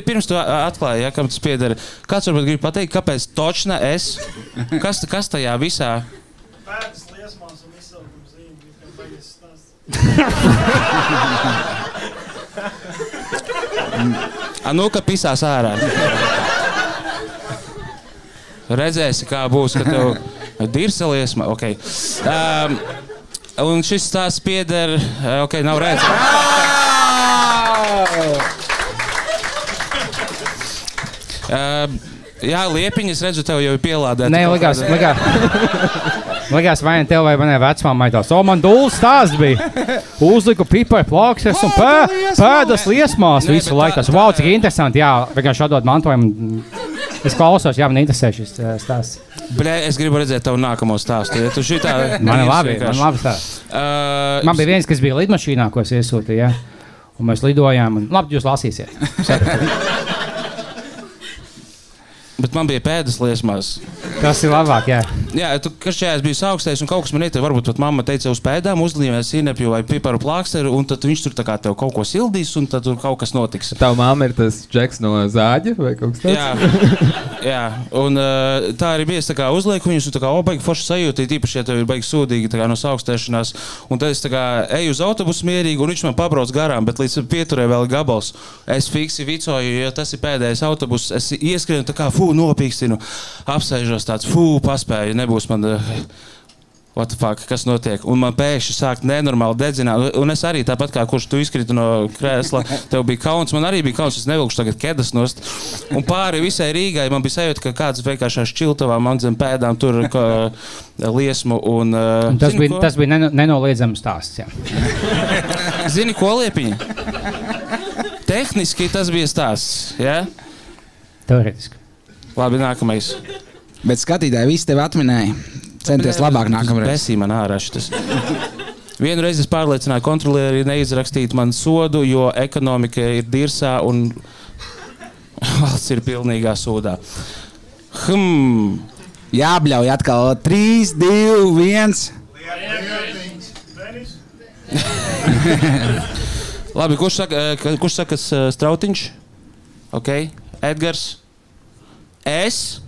Pirms tu atklāji, ja, kam tas pieder. Kāds varbūt grib pateikt, kāpēc točna es? Kas tajā visā? Pēdas liesmās un izsaukums zīme, kā baigies stāsts. Nu, ka pisās ārā. Redzēsi, kā būs, ka tev dirsa liesma. Ok. Un šis stāsts pieder... Ok, nav redzēts. Jā, Liepiņas, redzu, tev jau ir pielādēta. Nē, likās vai ne tev vai manai vecmāmai tās. Man dūls stāsts bija. Uzliku pipai plāksnes un pēdas liesmās visu laiku. Tas wow, cik interesanti. Jā, vienkārši atdod mantojumu. Es klausos, jā, man interesē šis stāsts. Bļē, es gribu redzēt tavu nākamo stāstu. Ja tu šitā... Man labi stāsts. Man bija viens, kas bija lidmašīnā, ko es iesūtīju, ja? Un mēs lidojām. Un... Labi, jūs lasīsiet. Bet man bija pēdas liesmās. Tas ir labāk, jā. Jā, tu kašķējās biju augstais un kaut kas man ietver. Varbūt pat mamma teica uz pēdām uzlīmēs sīnepju vai piparu plāksteru un tad viņš tur tā kā tev kaut ko sildīs un tad tur kaut kas notiks. Tava mamma ir tas džeks no Zāģa vai kaut kas tāds? Jā. Un tā arī bija, es tā kā uzlieku viņus un tā kā baigi forši sajūtīt, īpaši, ja tev ir baigi sūdīgi tā kā no saukstēšanās. Un tad es tā kā eju uz autobusu mierīgi un viņš man pabrauc garām, bet līdz pieturē vēl gabals. Es fiksi vicoju, ja tas ir pēdējais autobus, es ieskrienu tā kā nopīkstinu, apsēžos tāds, paspēju, nebūs man, what the fuck, kas notiek. Un man pēkšņi sāk nenormāli dedzināt. Un es arī tāpat kā kurš tu izkriti no krēsla, tev bija kauns, man arī bija kauns, es nevilkšu tagad kedas nost. Un pāri visai Rīgai man bija sajūta, ka kāds vienkārši šķiltavā man zem pēdām tur liesmu. Un tas bija nenoliedzams stāsts, jā. Zini, ko, Liepiņa? Tehniski tas bija stāsts, jā? Teorētiski. Labi, nākamais. Bet skatītāji visi tevi atminēja. Centies labāk nākamreiz. Besī man ārā šitas. Vienu reizi es pārliecināju kontrolieri neizrakstīt man sodu, jo ekonomika ir dirsā un valsts ir pilnīgā sodā. Jābļauj atkal 3, 2, 1. Labi, kurš saka Strautiņš? Ok. Edgars? Es?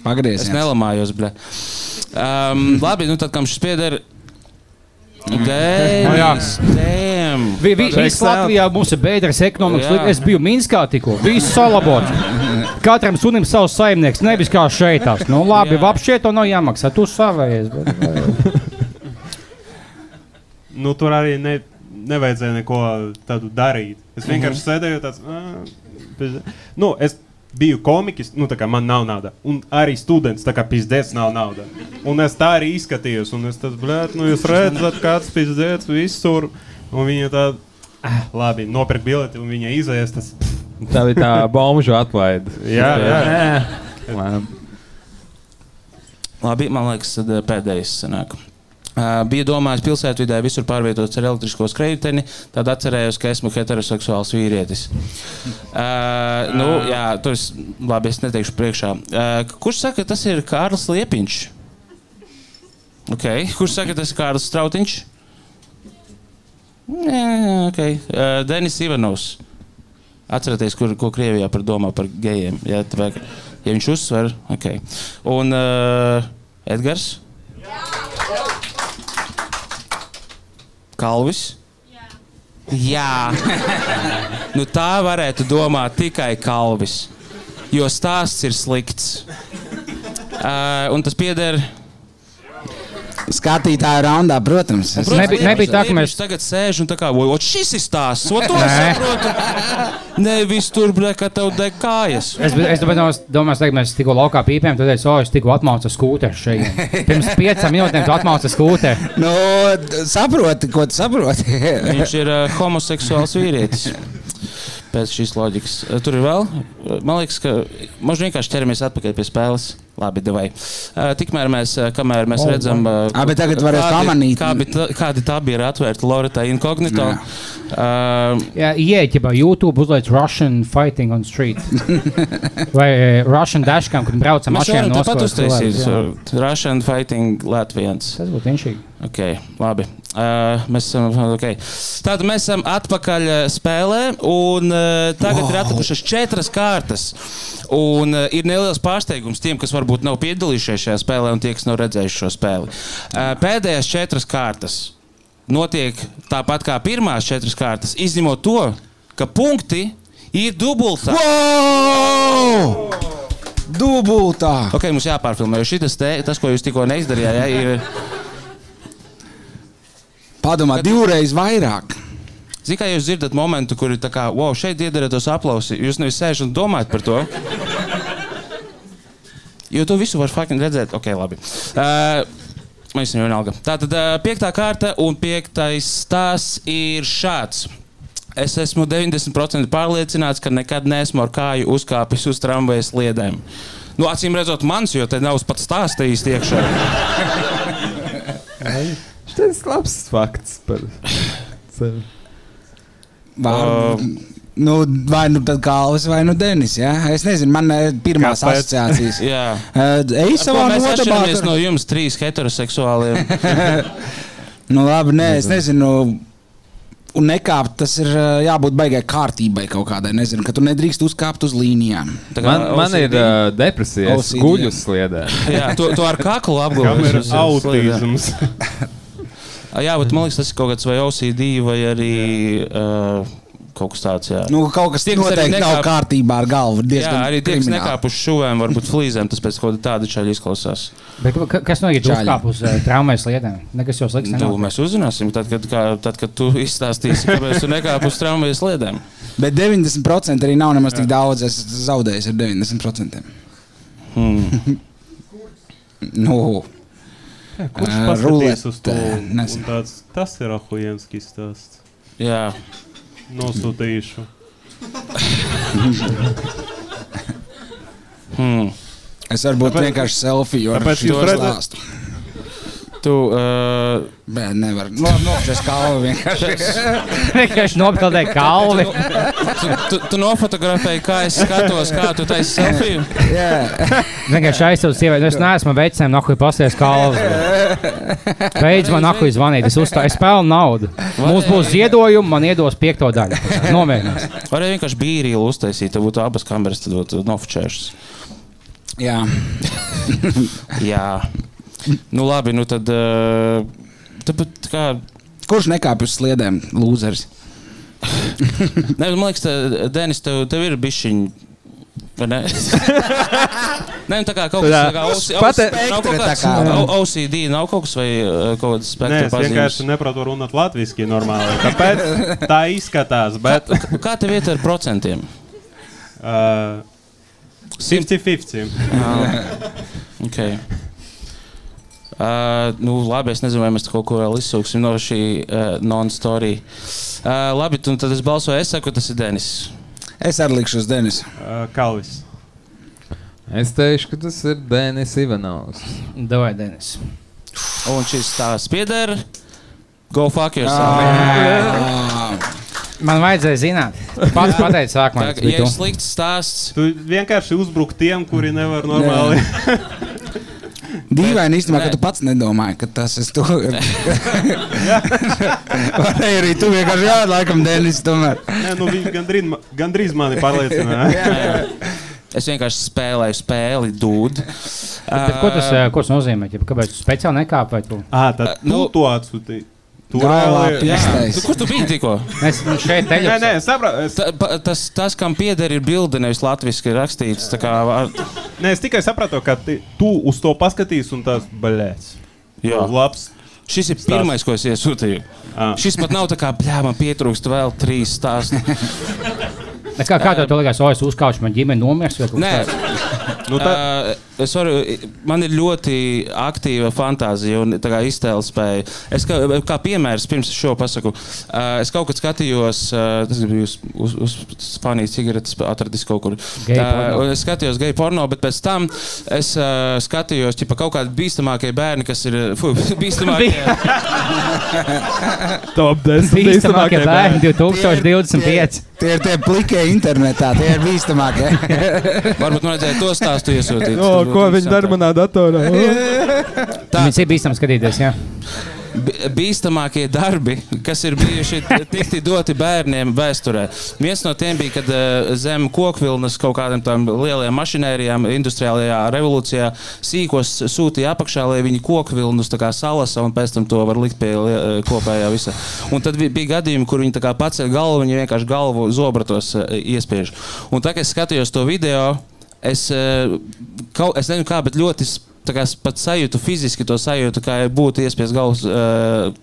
Pagrieziens. Es nelamājos, bļa. Labi, nu tad kam šis pieder? Viss Latvijā mums ir bēdras ekonomikas. Es biju Minskā tikko. Viss salabots. Katram sunim savs saimnieks. Nevis kā šeitās. Nu labi, vapšķie to nav jāmaksā. Tu savējies. Nu tur arī nevajadzēja neko tādu darīt. Es vienkārši sēdēju tāds... Nu, es biju komiķis, nu tā kā man nav nauda. Un arī students, tā kā pizdēts nav nauda. Un es tā arī izskatījos. Un es tāds, blēt, nu jūs redzat, kāds pizdēts visur. Un viņa tā, labi, nopirk bileti un viņa izējas tas. Tā bija tā bomžu atlaida. Jā. Labi, man liekas, tad pēdējais sanāk. Bija domājis pilsētvidē visur pārvietots ar elektrisko skrejteni, tad atcerējos, ka esmu heteroseksuāls vīrietis. Nu, jā, tur es, labi, es neteikšu priekšā. Kurš saka, tas ir Kārlis Liepiņš? Ok. Kurš saka, tas ir Kārlis Strautiņš? Ok. Denis Ivanovs. Atcerieties, ko Krievijā par domā par gejiem. Ja viņš uzsver, ok. Un Edgars? Kalvis? Jā. Nu tā varētu domāt tikai Kalvis, jo stāsts ir slikts. Un tas pieder... Skatītāju raundā, protams. Nebija tā, ka mēs tagad sēž un tā kā, šis ir stāsts, to es saprotu. Nevis tur, ka tev deg kājas. Es domāju, ka mēs tikko laukā pīpējām, tu teici, es tikko atmaucu skūteri šeit. Pirms 5 minūtēm tu atmauci skūteri. Nu, saproti, ko tu saproti. Viņš ir homoseksuāls vīrietis. Pēc šīs loģikas. Tur ir vēl? Man liekas, ka mums vienkārši ķeramies atpakaļ pie spēles. Labi, devai. Tikmēr kamēr mēs redzam, bet tagad varēs pamanīt. Kādi tabi ir atvērti Loreta Incognito. Ieķibā YouTube uzliec Russian Fighting on Street. Vai Russian Dashcam, kad braucam mašīnā noskot. Mēs varam tāpat uztaisīt Russian Fighting Latvians. Tas būtu inšīgi. Ok, labi. Tātad mēs esam atpakaļ spēlē, un tagad ir atlikušas 4 kārtas. Un ir neliels pārsteigums tiem, kas varbūt nav piedalījušies šajā spēlē, un tie, kas nav redzējuši šo spēli. Pēdējās 4 kārtas notiek tāpat kā pirmās 4 kārtas, izņemot to, ka punkti ir dubultā. Wow! Dubultā! Ok, mums jāpārfilmē, jo tas, ko jūs tikko neizdarījāt, ir... Padomā, 2 reizes vairāk. Zini, kā jūs dzirdat momentu, kur ir tā kā, wow, šeit iedarētos aplausi, jūs nevis sēžat un domājat par to. Jo to visu var fucking redzēt. Ok, labi. Mēs viņu vienalga. Tātad 5. kārta un 5. stāsts ir šāds. Es esmu 90% pārliecināts, ka nekad neesmu ar kāju uzkāpis uz tramvajas sliedēm. Nu, acīm redzot mans, jo te nav pat stāstījis iekšā. Tas ir labs fakts par sevi. Vai nu tad Kalvis, vai nu Denis, ja? Es nezinu, man pirmās asociācijas. Jā. Ej savā mēs nodabā. atšķiramies no jums 3 heteroseksuāliem. Nu labi, nē, es nezinu. Un nekāpt, tas ir jābūt baigai kārtībai kaut kādai. Nezinu, ka tu nedrīkst uzkāpt uz līnijām. Man ir depresija, es guļu uz sliedēm. Jā, tu ar kaklu apgulēs. Kam ir autisms? Jā, bet man liekas, tas ir kaut kāds vai OCD vai arī kaut kas tāds, jā. Nu, kaut kas noteikti nav kārtībā ar galvu. Jā, arī tie, kas nekāp uz šuvēm, varbūt flīzēm, tas pēc kaut tāda čaļa izklausās. Bet kas noiet uzkāp uz tramvajas sliedēm? Nekas jau sliks nenāk. Mēs uzzināsim, tad, kad tu izstāstīsi, kāpēc tu nekāp uz tramvajas sliedēm. Bet 90% arī nav nemaz tik daudz, es zaudēju ar 90%. Kurš paskatīs uz to? Tas ir ahujenskis stāsts. Jā. Nosūtīšu. Es varbūt vienkārši selfiju ar šo stāstu. Tu... Bet nevar. Nopšais kalvi vienkārši. Vienkārši nopildēji kalvi. Tu nofotografēji, kā es skatos, kā tu taisi selfiju? Jā. Vienkārši aizsūtu sievieti. Es neesmu veicēm, nahuj pasies kalvi. Beidz man nahuj zvanīt. Es pelnu naudu. Mums būs ziedojumi, man iedos 5. daļu. Nomērinās. Varēja vienkārši bīrīlu uztaisīt, tad būtu abas kameras, tad būtu nofočēšas. Jā. Jā. Nu labi, nu tad... kā... Kurš nekāp uz sliedēm, lūzeris? Ne, man liekas, Denis, tev ir bišķiņ... Vai ne? Ne, tā kā kaut kas... OCD nav kaut kas vai kaut kāds spektra pazīmes? Nē, es vienkārši neprotu runāt latviski normāli. Tāpēc tā izskatās, bet... Kā tev iet ar procentiem? 50-50. Ok. Nu, labi, es nezinu, vai mēs kaut ko vēl izsūksim no šī non-story. Labi, tad es balsoju, es saku, tas ir Denis. Es arī likšu uz Denis. Kalvis. Es teikšu, ka tas ir Denis Ivanovs. Davai, Denis. Un šis tās pieder. Go fuck yourself. Man vajadzēja zināt. Pats pateici sākumā. Ja ir slikts stāsts... Tu vienkārši uzbruk tiem, kuri nevar normāli... Dīvaini īstenībā, ka tu pats nedomāji, ka tas es to... Varēja arī tu vienkārši laikam Denis tomēr. Nē, nu viņš gandrīz mani pārliecināja. Es vienkārši spēlēju spēli, dude. Bet ko tas nozīmē? Kāpēc tu speciāli nekāp vai tu? Tad tu to atsūtīji. Kur tu biji tikko? Mēs šeit teļuks. Nē, sapratu. Tas, kam pieder, ir bilde, nevis latviski rakstīts. Nē, es tikai sapratu, ka tu uz to paskatīsi un tās baļēts. Jā. Labs. Šis ir pirmais, ko es iesūtīju. Šis pat nav tā kā, man pietrūkst vēl 3 stāstu. Kā tev to likās, es uzkāpšu, man ģimene nomirs? Nē. man ir ļoti aktīva fantāzija un tā kā iztēles spēja. Es kā piemērs, pirms es šo pasaku, es kaut kad skatījos, tas bija uz Spānijas cigaretes atradis kaut kur. Es skatījos geju porno, bet pēc tam es skatījos kaut kādi bīstamākie bērni, kas ir bīstamākie. Top 10 bīstamākie bērni 2025. Tie ir tie plikie internetā, tie ir bīstamākie. Varbūt man vajadzēja to stāstu iesūtīt. Ko viņi dara manā datorā? Viņus ir bīstami skatīties, jā. Bīstamākie darbi, kas ir bijuši tikti doti bērniem vēsturē. Viens no tiem bija, kad zem kokvilnas kaut kādiem tām lielajām mašinērijām industriālajā revolūcijā sīkos sūtīja apakšā, lai viņi kokvilnus tā kā salasa un pēc tam to var likt pie kopējā visa. Un tad bija gadījumi, kur viņi tā kā paceļ galvu, viņi vienkārši galvu zobratos iespiež. Un tā, kad es skatījos to video, es nezinu kā, bet ļoti pat sajūtu fiziski to sajūtu, kā būtu iespies galvas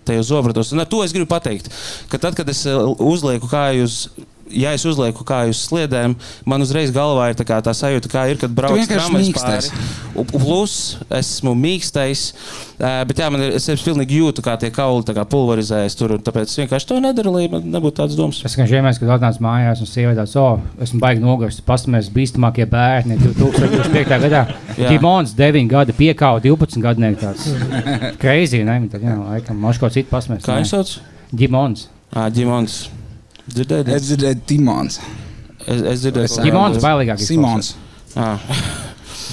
tajos zobratos. Un ar to es gribu pateikt, ka tad, kad es uzlieku kāju uz sliedēm, man uzreiz galvā ir tā sajūta, kā ir, kad brauc tramvajs pāri. Plus, esmu mīkstais, bet jā, es pilnīgi jūtu, kā tie kauli pulverizējas tur, un tāpēc vienkārši to nedaru, lai man nebūtu tāds domas. Es vienmēr, kad atnācu mājās un sievietās, esmu baigi nogurst, pastamies bīstamākie bērni 2025. gadā. Ģimons 9 gadi, piekāva 12 gadnieki tāds. Crazy, ne? Tad, jā, laikam, moš kaut citu pastamies. Kā jūs sauc? Ģimons. Ģimons. Dzirdēju? Es dzirdēju Timons. Es dzirdēju. Ģimons bailīgāk. Simons.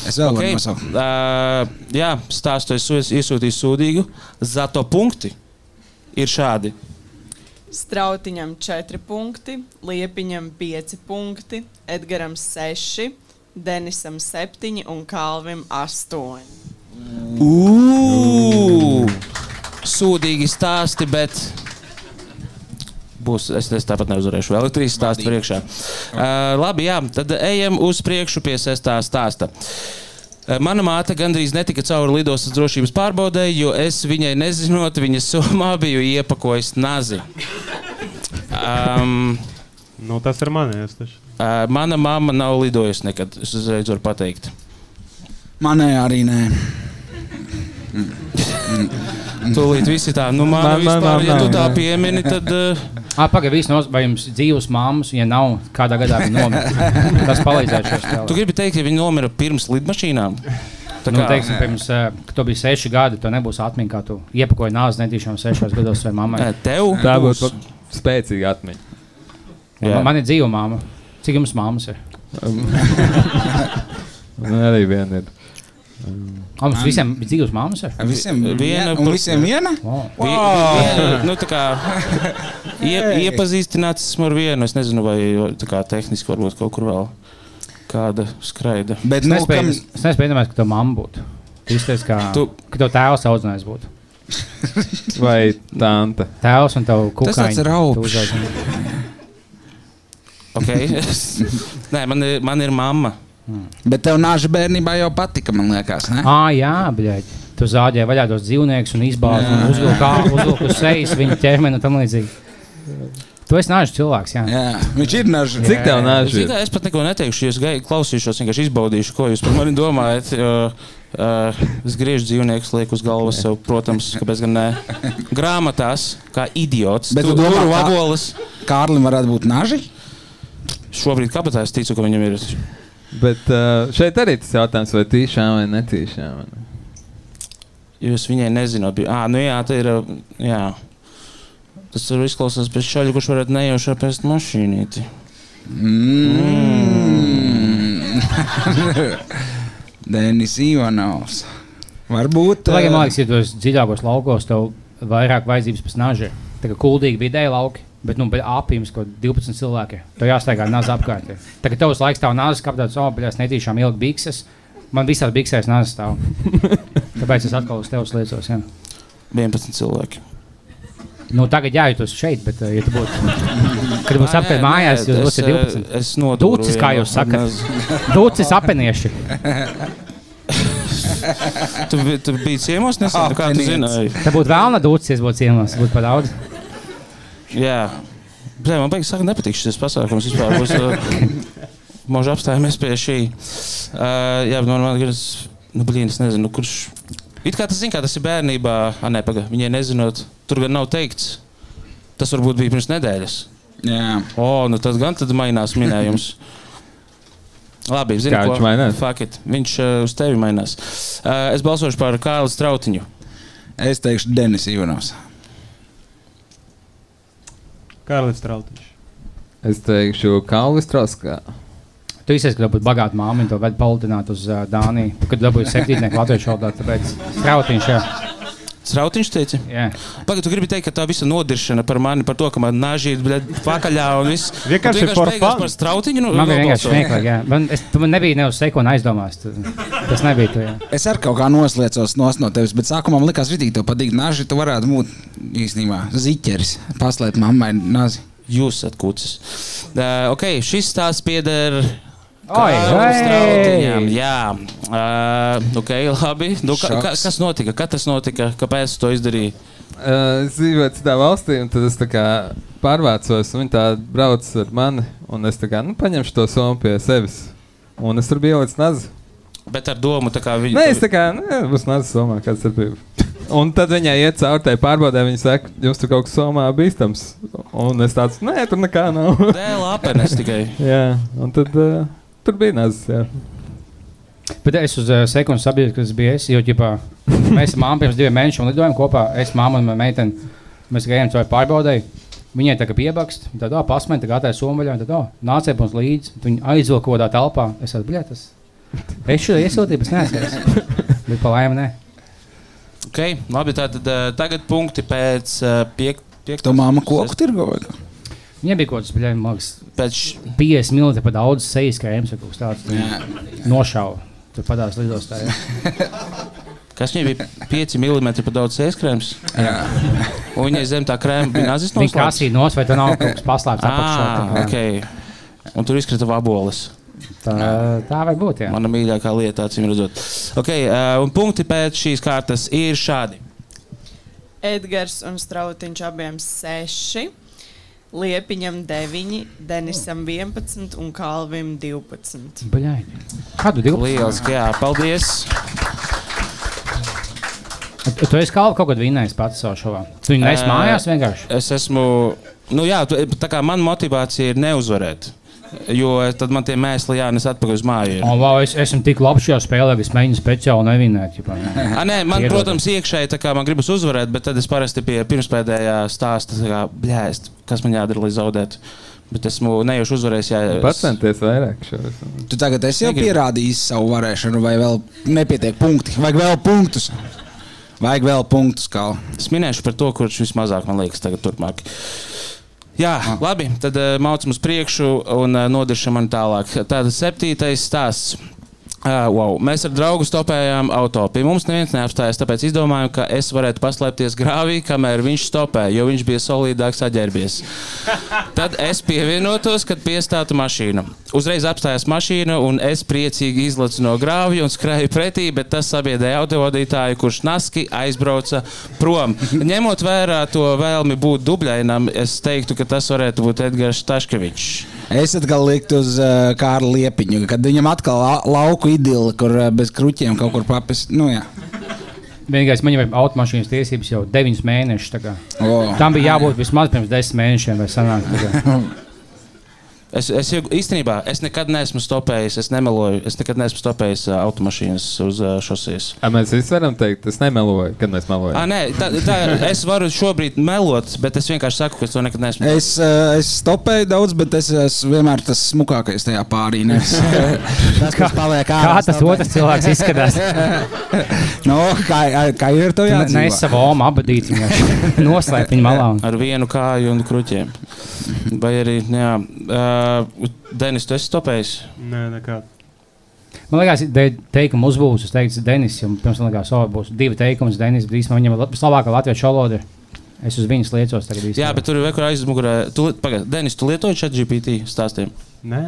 Es vēl varu nosaukt. Jā, stāstu es iesūtīju sūdīgu. Zato punkti ir šādi. Strautiņam 4 punkti, Liepiņam 5 punkti, Edgaram 6, Denisam 7 un Kalvim 8. Sūdīgi stāsti, bet būs, es tāpat neuzvarēšu. Vēl ir 3 stāsti priekšā. Labi, jā, tad ejam uz priekšu pie 6. stāsta. Mana māte gandrīz netika cauri lidostas drošības pārbaudē, jo es viņai nezinot, viņas somā biju iepakojis nazi. Tas ir manējais taču. Mana mamma nav lidojusi nekad, es uzreiz varu pateikt. Manē arī nē. Tūlīt visi tā, mana vispār, ja tu tā piemini, tad... Pagaid, vai jums dzīvus mammas, ja nav, kādā gadā viņi nomira? Tas palīdzētu šos tēlēt. Tu gribi teikt, ja viņi nomira pirms lidmašīnām? Teiksim, pirms, kad tu biji 6 gadi, tu nebūs atmiņa, kā tu iepakoji nāzi netīšām 6 gados vai mammai. Tev? Tā būtu spēcīga atmiņa. Man ir dzīva mamma. Cik jums mammas ir? Arī viena ir. Mums visiem bija dzīvas mammas ir? Visiem viena? Iepazīstināts esmu ar vienu. Es nezinu, vai tehniski varbūt kaut kur vēl kāda skraida. Bet, es nespēju iedomāties, ka tev mamma būtu. Tu izteici, ka tev tēvs audzinājis būtu. Vai tante. Tēvs un tev kukaiņi. Tas tāds raupš. Nē, man ir mamma. Bet tev nāža bērnībā jau patika, man liekas, ne? Jā, bļaļ. Tu zāģēji vaļā tos dzīvniekus un izbāzi un uzvilku uz sejas viņa ķermeni un tam līdzīgi. Tu esi nāžu cilvēks, jā. Jā, viņš ir nāžu. Cik tev nāžu ir? Es pat neko neteikšu, ja es klausīšos, vienkārši izbaudīšu, ko jūs par mani domājat. Es griežu dzīvniekus, lieku uz galvas sev, protams, kāpēc gan ne. Grāmatās, kā idiots. Bet tu domā, Kārlim varētu būt naži? Šobrīd kāpēc es ticu, ka viņam ir... Bet šeit arī tas jautājums, vai tīšām vai netīšām. Jūs viņai nezinot. Tā ir, jā. Tas ir izklausās pēc šaļu, kurš varētu nejauši apēst mašīnīti. Denis Ivanovs. Varbūt... Lai, man liekas, ja tos dziļākos laukos, tev vairāk vajadzības pēc naži. Tā kā kuldīgi vidēji lauki. Bet apjums, ko 12 cilvēki. Tev jāstaigā nazi apkārt. Tagad tavs laiks stāv nazis, kāpēc bļās netīšām ilgi bikses. Man visās biksēs nazis stāv. Tāpēc es atkal uz tevis liecos, jā. 11 cilvēki. Tagad jājūtos šeit, bet ja tu būtu... Kad būs apkārt mājās, jūs būsiet 12. Es nodūru. Dūcis, kā jūs sakat. Dūcis apenieši. Tu biji ciemos nesen? Kā tu zināji? Tā būtu vēlna dūcis, ja būtu ciemos. Būtu pa daudz. Jā. Man beigas saka, nepatīk šis pasākums vispār. Mūžu apstājamies pie šī. Jā, man gribas es nezinu, kurš. It kā tas, kā tas ir bērnībā, viņai nezinot, tur gan nav teikts. Tas varbūt bija pirms nedēļas. Jā. Tad gan tad mainās minējums. Labi, zinu, kā viņš mainās? Fuck it. Viņš uz tevi mainās. Es balsošu par Kārli Strautiņu. Es teikšu Denis Ivanovs. Kārlis Strautiņš. Es teikšu Kārlis Strauskā. Tu izsēs, ka būtu bagāta māma, un to vajag paludināt uz Dāniju. Kad dabūju 7. latviešu valodā, tāpēc Strautiņš, jā. Strautiņš teici? Jā. Pagad, tu gribi teikt, ka tā visa nodiršana par mani, par to, ka man naži ir pakaļā un viss. Vienkārši for fun. Par Strautiņu? Man bija vienkārši smieklīgi, jā. Tu man nebija ne uz sekunu aizdomās. Tas nebija tu, jā. Es ar kaut kā nosliecos no tevis, bet sākumā man likās ritīgi tev patīk naži, tu varētu būt īstenībā ziķeris. Paslēt mammai nazi. Jūs esat kucis. Šis stāsts pieder Strautiņam. Jā. Labi. Kas notika? Kad tas notika? Kāpēc tu to izdarīji? Es dzīvoju citā valstī, un tad es tā kā pārvācos, un viņi tā brauc ar mani, un es tā kā, paņemšu to somu pie sevis. Un es tur biju ielicis nazi. Bet ar domu, tā kā viņi... Nē, es tā kā, būs nazis somā, kāds starpība. Un tad viņai iet caur tai pārbaudē, viņa saka, jums tur kaut kas somā bīstams. Un es tāds, nē, tur nekā nav. Dēl apenes tikai. Jā, un tad tur bija nazis, jā. Bet es uz sekundu sabiedru, ka tas bija es, jo, ģipā, mēs ar māmu pirms 2 mēnešiem lidojam kopā, es, māmu un meiteni, mēs gājām caur pārbaudēju. Viņai tā kā piebakst, tad pasmēja, tā gātāja somaļā, un tad nācēja mums līdzi, viņa aizvilka kodā telpā. Es tādu, bļā, tas... Es šo iesūtīju, bet neesēs. Bet pa laimi, ne. Labi, tātad tagad punkti pēc 5. Tu māma koku tirgo vai kā? Viņai bija kaut kas, bļā, māks, pēc 50 minūtē pa daudz sejas krēms vai kaut kas tāds. Nošauva. Tur padās lidostā, jā. Kas viņai bija 5 mm pa daudz sejas krēms? Jā. Un viņai zem tā krēma bija nazis noslēpts? Viņa kasīja nos, vai tā nav kaut kas paslēpts apakšā. Un tur izkrita vaboles. Tā var būt, jā. Mana mīļākā lieta, acīm redzot. Un punkti pēc šīs kārtas ir šādi. Edgars un Strautiņš abiem 6, Liepiņam 9, Denisam 11 un Kalvim 12. Baļai. Kādu 12? Lieliski, jā, paldies. Tu esi Kalvi kaut kad vinnējis pats savu šovā? Tu viņu nes mājās vienkārši? Es esmu, tā kā man motivācija ir neuzvarēt. Jo tad man tie mēsli jānes atpakaļ uz māju. Es esmu tik labs šajā spēlē, ka es mēģinu speciāli nevinēt. Nē, man, protams, iekšēji tā kā man gribas uzvarēt, bet tad es parasti pie pirmspēdējā stāsta, tā kā, bļēst, kas man jādara, lai zaudētu. Bet esmu nejauši uzvarējis, jā. Pacenties vairāk šos. Tu tagad esi jau pierādījis savu varēšanu, vai vēl nepietiek punkti? Vajag vēl punktus, kā. Es minēšu par to, kurš vismazāk, man liekas, tagad turpmāk. Jā, labi, tad maucam uz priekšu un nodiršam man tālāk. Tātad 7. stāsts. Mēs ar draugu stopējām auto. Pie mums neviens neapstājās, tāpēc izdomājām, ka es varētu paslēpties grāvī, kamēr viņš stopēja, jo viņš bija solīdāk saģērbies. Tad es pievienotos, kad piestātu mašīnu. Uzreiz apstājās mašīna, un es priecīgi izlacu no grāvja un skrēju pretī, bet tas sabiedēja autovadītāju, kurš naski aizbrauca prom. Ņemot vērā to vēlmi būt dubļainam, es teiktu, ka tas varētu būt Edgars Taškevičs. Es atkal liktu uz Kārli Liepiņu, kad viņam atkal lauku idili, kur bez kruķiem kaut kur papis. Jā. Vienīgais, man jau ir automašīnas tiesības jau 9 mēnešus. Tam bija jābūt vismaz pirms 10 mēnešiem, vai sanāk. Es īstenībā nekad neesmu stopējis, es nemeloju, es nekad neesmu stopējis automašīnas uz šosejas. Mēs visi varam teikt, es nemeloju, kad mēs melojam. Nē, es varu šobrīd melot, bet es vienkārši saku, ka es to nekad neesmu. Es stopēju daudz, bet es esmu vienmēr tas smukākais tajā pārī. Tas, kas paliek ārā. Kā tas otrs cilvēks izskatās? Kā ir to jādzīvā? Nes savu omu abadīt, noslēp viņu malā. Ar vienu kāju un kruķiem. Vai arī, Denis, tu esi stopējis? Nē, nekā. Man liekas, teikumu uzbūs, es teiktu, Denis, jo pirms man liekas, būs 2 teikumus, Denis, bet viņam ir vislabākā latviešu valoda. Es uz viņas liecos tagad īstenībā. Jā, bet tur ir vekurā aizmugurē. Denis, tu lietoji ChatGPT stāstiem? Nē.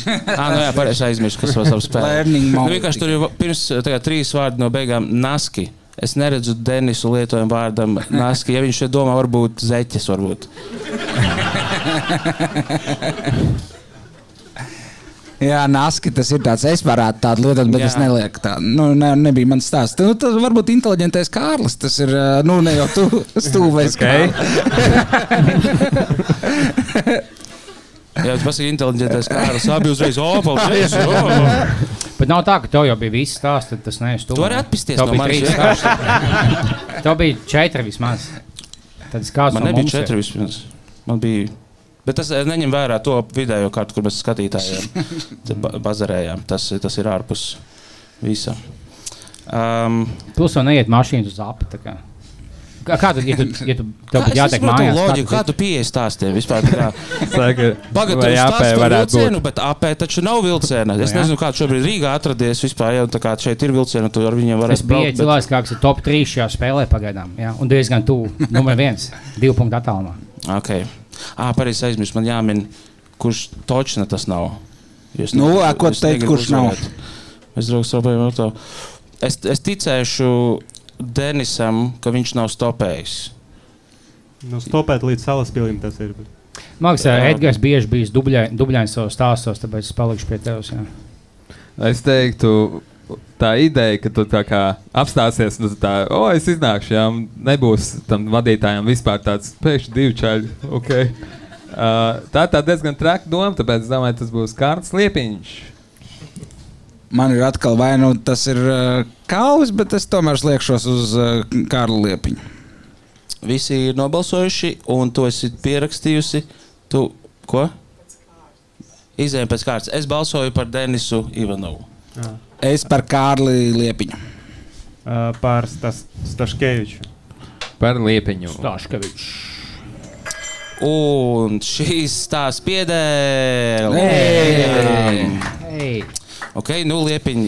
Jā, pareizi aizmirsu, kas var savu spēlē. Vienkārši tur ir pirms 3 vārdi no beigām naski. Es neredzu Denisu lietojumu vārdam naski. Ja viņš šeit domā, varbūt zeķes, varbūt. Jā, naski, tas ir tāds, es varētu tādu lietot, bet Jā. es nelieku tādu. Nebija mans stāsts. Tas varbūt inteliģentais Kārlis, tas ir, ne jau tu, stūvais Okay. Jā, tu pasaki inteliģentais Kārlis, abi uzreiz, paldies. Bet nav tā, ka tev jau bija viss stāsts, tad tas neesi tu. Tu vari atpisties Tev no bija manis 3 stāsti. Tev bija 4 vismaz. Tad es kāds Man no nebija mums ir. 4 vispirms. Man bija. Bet tas neņem vērā to vidējo kārtu, kur mēs skatītājiem bazarējām. Tas ir ārpus visa. Plus vēl neiet mašīnas uz apu. Kā tu, ja tu tev būtu jātiek mājās? Loģiku, kā tu pieeji stāstiem vispār? Pagad, tu vai stāsti AP par varētu vilcienu, bet AP taču nav vilciena. Es nezinu, kā tu šobrīd Rīgā atradies vispār, ja tā kā šeit ir vilciena, tu ar viņiem Es varētu biju braukt. cilvēks, kas ir top 3 šajā spēlē pagaidām. Ja? Un diezgan tuvu. Numur 1. 2 punktu attālumā. Okay. Pareizi aizmirst, man jāmin, kurš točna tas nav. Ko tu teici, kurš nav? Es draugs robēju ar to. Es ticēšu Denisam, ka viņš nav stopējis. Stopēt līdz salas pilim tas ir. Mākslinieks Edgars bieži bijis dubļains savos stāstos, tāpēc es palikšu pie tevis. Jā. Es teiktu, tā ideja, ka tu tā kā apstāsies, un tu tā, es iznākšu, jā, nebūs tam vadītājam vispār tāds pēkšņi 2 čaļi. Okay. Tā diezgan traka doma, tāpēc es domāju, tas būs Kārlis Liepiņš. Man ir atkal vai nu tas ir Kālis, bet es tomēr liekšos uz Kārli Liepiņu. Visi ir nobalsojuši, un tu esi pierakstījusi. Tu, ko? Izējām pēc kārtas. Es balsoju par Denisu Ivanovu. Es par Kārli Liepiņu. Par Staškeviču. Par Liepiņu. Staškevičs. Un šīs tās piedēļ. Hey. Ok, Liepiņ,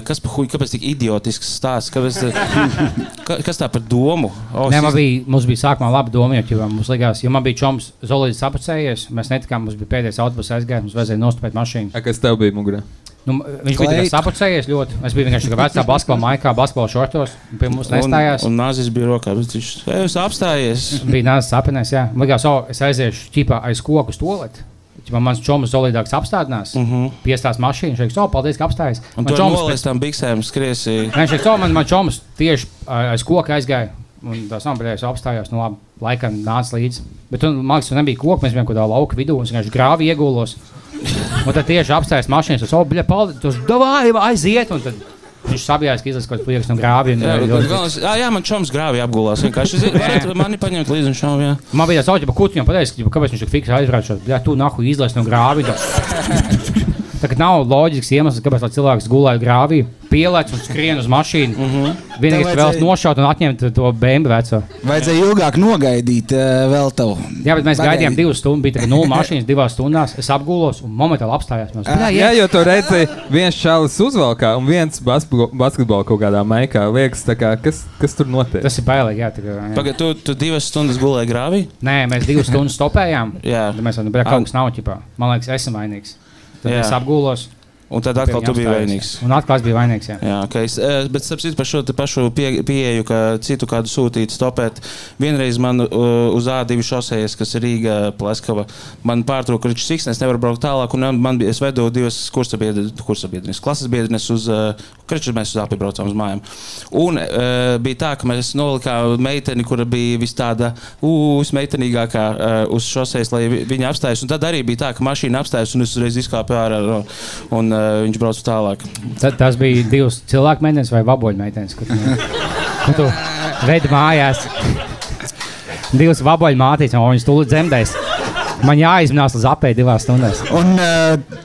kāpēc tik idiotisks stāsts? Kas tā par domu? Nē, mums bija sākumā laba doma, jo mums likās, ja man bija čoms Zolīdis apacējies, mēs netikām, mums bija pēdējais autobus aizgājums, mums vajadzēja nostupēt mašīnu. Kas tev bija mugurā? Viņš bija tikai sapacējies ļoti. Es biju vienkārši kā vecā basketbola maikā, basketbola šortos, un pie mums nestājās. Un nāzis bija rokā, bet viņš apstājies. Bija nāzis sapinēs, jā. Man likās, es aiziešu ķipā aiz koku uz toaleti. Mans čoms Zolīdāks apstādinās, piestās mašīnu, viņš teiks, paldies, ka apstājies. Un tu nolaiz tām biksēm skriesi. Viņš teiks, man čoms tieši aiz koka aizgāja, un tās ambrējas apstājās, labi, laikam nāca līdzi. Bet man liekas, tu nebija koka, mēs bijām kaut kādā lauka vidū, un es vienkārši grāvi iegulos. Un tad tieši apstājās mašīnas, un paldies, tu davai, aiziet, un tad viņš sabijās, ka izlas kaut kāds plieks no grāvja. Jā, man čoms grāvi apgulās. Mani paņemt līdzi un šauj, jā. Man bija tāds auķi, ka kuķiņam pateiks, kāpēc viņš tik fiks aizbrauc. Jā, tu nahu izlas no grāvja. Tagad nav loģisks iemesls, kāpēc cilvēks gulēja grāvī, pielēc un skrien uz mašīnu. Vienīgais vēlas nošaut un atņemt to BMW veco. Vajadzēja ilgāk nogaidīt vēl tavu. Jā, bet mēs gaidījām 2 stundas, bija tikai 0 mašīnas 2 stundās. Es apgulos un momentāli apstājās. Jā, jo tu redzi, viens čalis uzvalkā un viens basketbola kaut kādā maikā. Liekas, tā kā, kas tur notiek? Tas ir bailīgi, jā. Pagad, tu 2 stundas gulēji grāvī? Nē, mēs 2 stundas stopējām. Jā. Mēs kaut kas nav ķipā. Man liekas, esam vainīgs. Tad es apgulos. Un tad atkal tu biji vainīgs. Un atkal es biju vainīgs, jā. Jā, okay. Bet starp par šo pašu pieeju, ka citu kādu sūtīt, stopēt. Vienreiz man uz A2 šosejas, kas ir Rīga, Pleskava, man pārtrūka ričs siksnes, nevar braukt tālāk, un es vedu 2 kursabiedrines, klases biedrines uz kričus, mēs uz API braucām uz mājām. Un bija tā, ka mēs nolikām meiteni, kura bija vis tāda meitenīgākā uz šosejas, lai viņa apstājas, un tad arī bija tā, ka mašīna apstājas, un es uzreiz izkāpu ārā, un viņš brauc tālāk. Tas bija 2 cilvēku meitenes vai vaboļu meitenes, kur tu vedi mājās. 2 vaboļu mātītes, un viņas tūlīt dzemdēs. Man jāizminās uz apēju 2 stundās. Un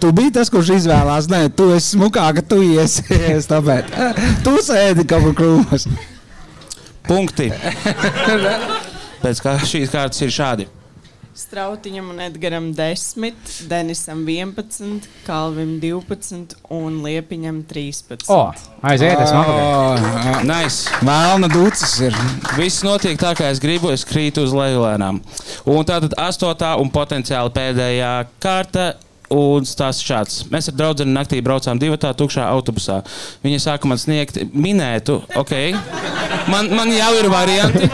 tu biji tas, kurš izvēlās. Nē, tu esi smukāk, ka tu iesi stopēt. Tu sēdi kaut kur krūmos. Punkti. Pēc kā šīs kārtas ir šādi. Strautiņam un Edgaram 10, Denisam 11, Kalvim 12 un Liepiņam 13. Aiziet, es mākotē. Nice. Vēlna dūcis ir. Viss notiek tā, kā es gribu, es krītu uz leju lēnām. Un tātad 8. un potenciāli pēdējā kārta un stāsts šāds. Mēs ar draudzeni naktī braucām divatā tukšā autobusā. Viņa sāka man sniegt minētu, man jau ir varianti.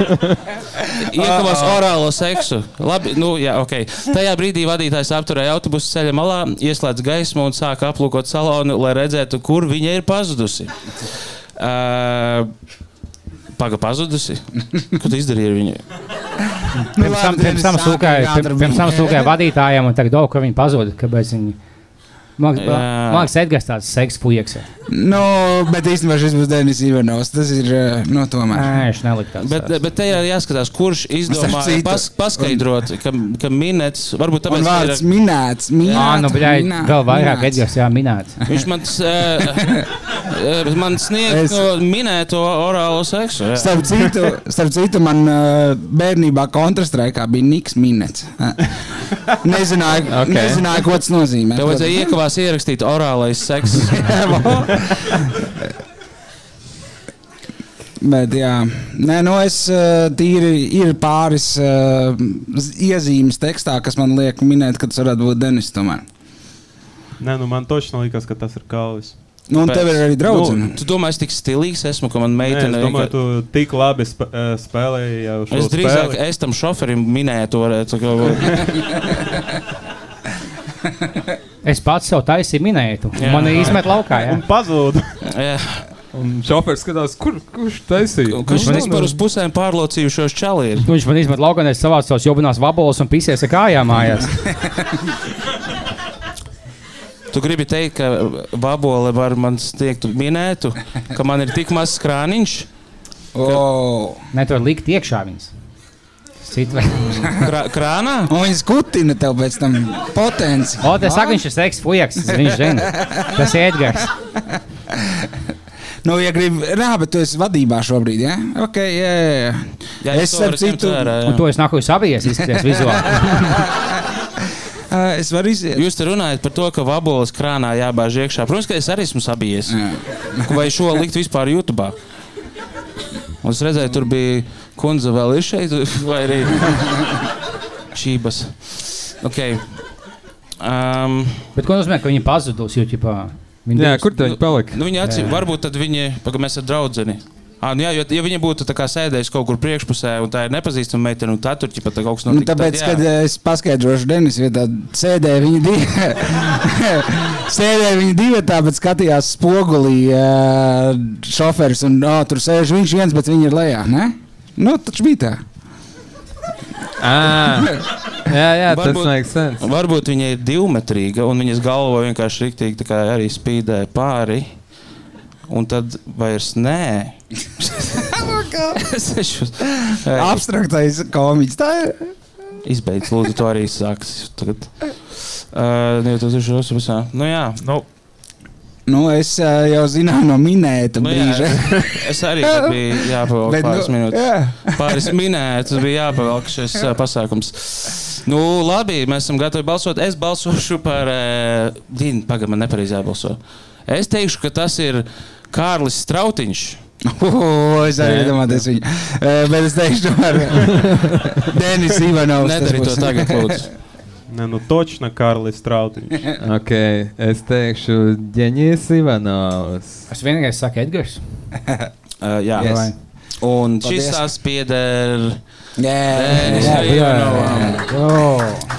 Iekavās orālo seksu. Labi, Tajā brīdī vadītājs apturēja autobusu ceļa malā, ieslēdz gaismu un sāka aplūkot salonu, lai redzētu, kur viņa ir pazudusi. Pazudusi? Ko tu izdarīji ar viņu? Pirms tam sūkāja vadītājiem un tagad ka viņi pazuda, kāpēc viņi... Man liekas, Edgars tāds seks fujeks. Bet īstenībā šis būs Denis Ivanovs. Tas ir, tomēr. Nē, es neliku tāds. Bet te ir jāskatās, kurš izdomāja paskaidrot, ka minēts, varbūt tāpēc... Un vārds minēts. Vēl vairāk Edgars, minēts. Viņš man sniedz minēto orālo seksu. Starp citu, man bērnībā kontrastraikā bija Niks minēts. Nezināju, ko tas nozīmē. Tev vajadzēja iekavās ierakstīt orālais seks. Bet jā, es tīri ir pāris iezīmes tekstā, kas man liek minēt, ka tas varētu būt Denis tomēr. Man točno likās, ka tas ir Kalvis. Un tev ir arī draudzene. Tu domā, es tik stilīgs esmu, ka man meitene... Es domāju, tu tik labi spēlēji jau šo spēli. Es drīzāk tam šoferim minētu varētu. Es pats sev taisīju minētu. Man izmet laukā, Un pazudu. Un šofers skatās, kurš taisīja? Kurš man vispār uz pusēm pārlocījušos čali ir? Viņš man izmet laukā, un es savāc savus jobinās vabolos un pisies ar kājām mājās. Tu gribi teikt, ka vabole var man sniegt minētu, ka man ir tik mazs krāniņš? Ne, tu var likt iekšā viņas. Krānā? Un viņš kutina tev pēc tam potenci. Te saka, viņš ir seks fujaks, viņš zina. Tas ir Edgars. Ja gribi, bet tu esi vadībā šobrīd, ja? Jā, es starp citu... Un to es nāku sabies, izskaties vizuāli. Es varu iziet. Jūs te runājat par to, ka vaboles krānā jābāž iekšā. Protams, ka es arī esmu sabijies. Vai šo likt vispār YouTubā? Un es redzēju, tur bija kundze vēl ir šeit, vai arī šības. Bet ko nozīmē, ka viņi pazudus, jo kur te viņi palika? Varbūt tad viņi, mēs ar draudzeni. Ja viņa būtu sēdējusi kaut kur priekšpusē un tā ir nepazīstama meitene, un tā tur kaut kas notika. Tāpēc, kad es paskaidrošu Denis vietā, sēdēja viņa divatā, bet skatījās spogulī šoferis, un tur sēž viņš viens, bet viņi ir lejā, ne? Taču bija tā. Jā, tas makes sense. Varbūt viņa ir divmetrīga, un viņas galva vienkārši riktīgi arī spīdē pāri. Un tad vairs nē. Abstraktais komiķis. Tā ir. Izbeidz, lūdzu, to arī sāks tagad. Es jau zināju no minēta brīža. Es arī biju jāpavelk pāris minūtes. Pāris minētas bija jāpavelk šis pasākums. Labi, mēs esam gatavi balsot. Es balsošu par... Pagaid, man nepareizi jābalso. Es teikšu, ka tas ir Kārlis Strautiņš. Es arī domāju, viņu. Bet es teikšu par Denis Ivanovs. Nedari to tagad, lūdzu. Točno Kārlis Strautiņš. Es teikšu Denis Ivanovs. Es vienīgais saku Edgars. Jā. Un šis tās pieder...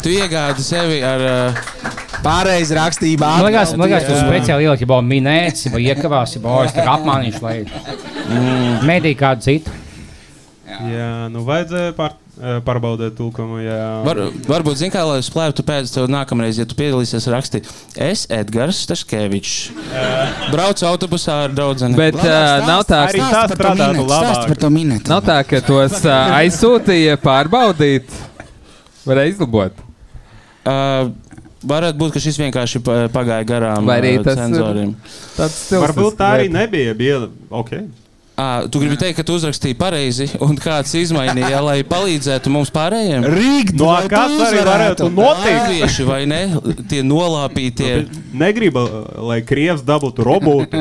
Tu iegādi sevi ar... Pārreiz rakstībā. Man liekas, tu speciāli ieliki, ja minēts, ja iekavās, ja apmānīšu, lai medī kādu citu. Jā, vajadzēja pārbaudēt tulkumu, jā. Varbūt, zin kā, lai splēptu pēc tev nākamreiz, ja tu piedalīsies raksti. Es, Edgars Staškevičs, braucu autobusā ar draudzeni. Bet nav tā, arī tā strādātu labāk. Nav tā, ka tos aizsūtīja pārbaudīt, varēja izlabot. Varētu būt, ka šis vienkārši pagāja garām cenzoriem. Varbūt tā arī nebija. Tu gribi teikt, ka tu uzrakstīji pareizi un kāds izmainīja, lai palīdzētu mums pārējiem? No kāds arī varētu notikt? Latvieši vai ne? Tie nolāpītie. Negribu, lai Krievs dabūtu robotu.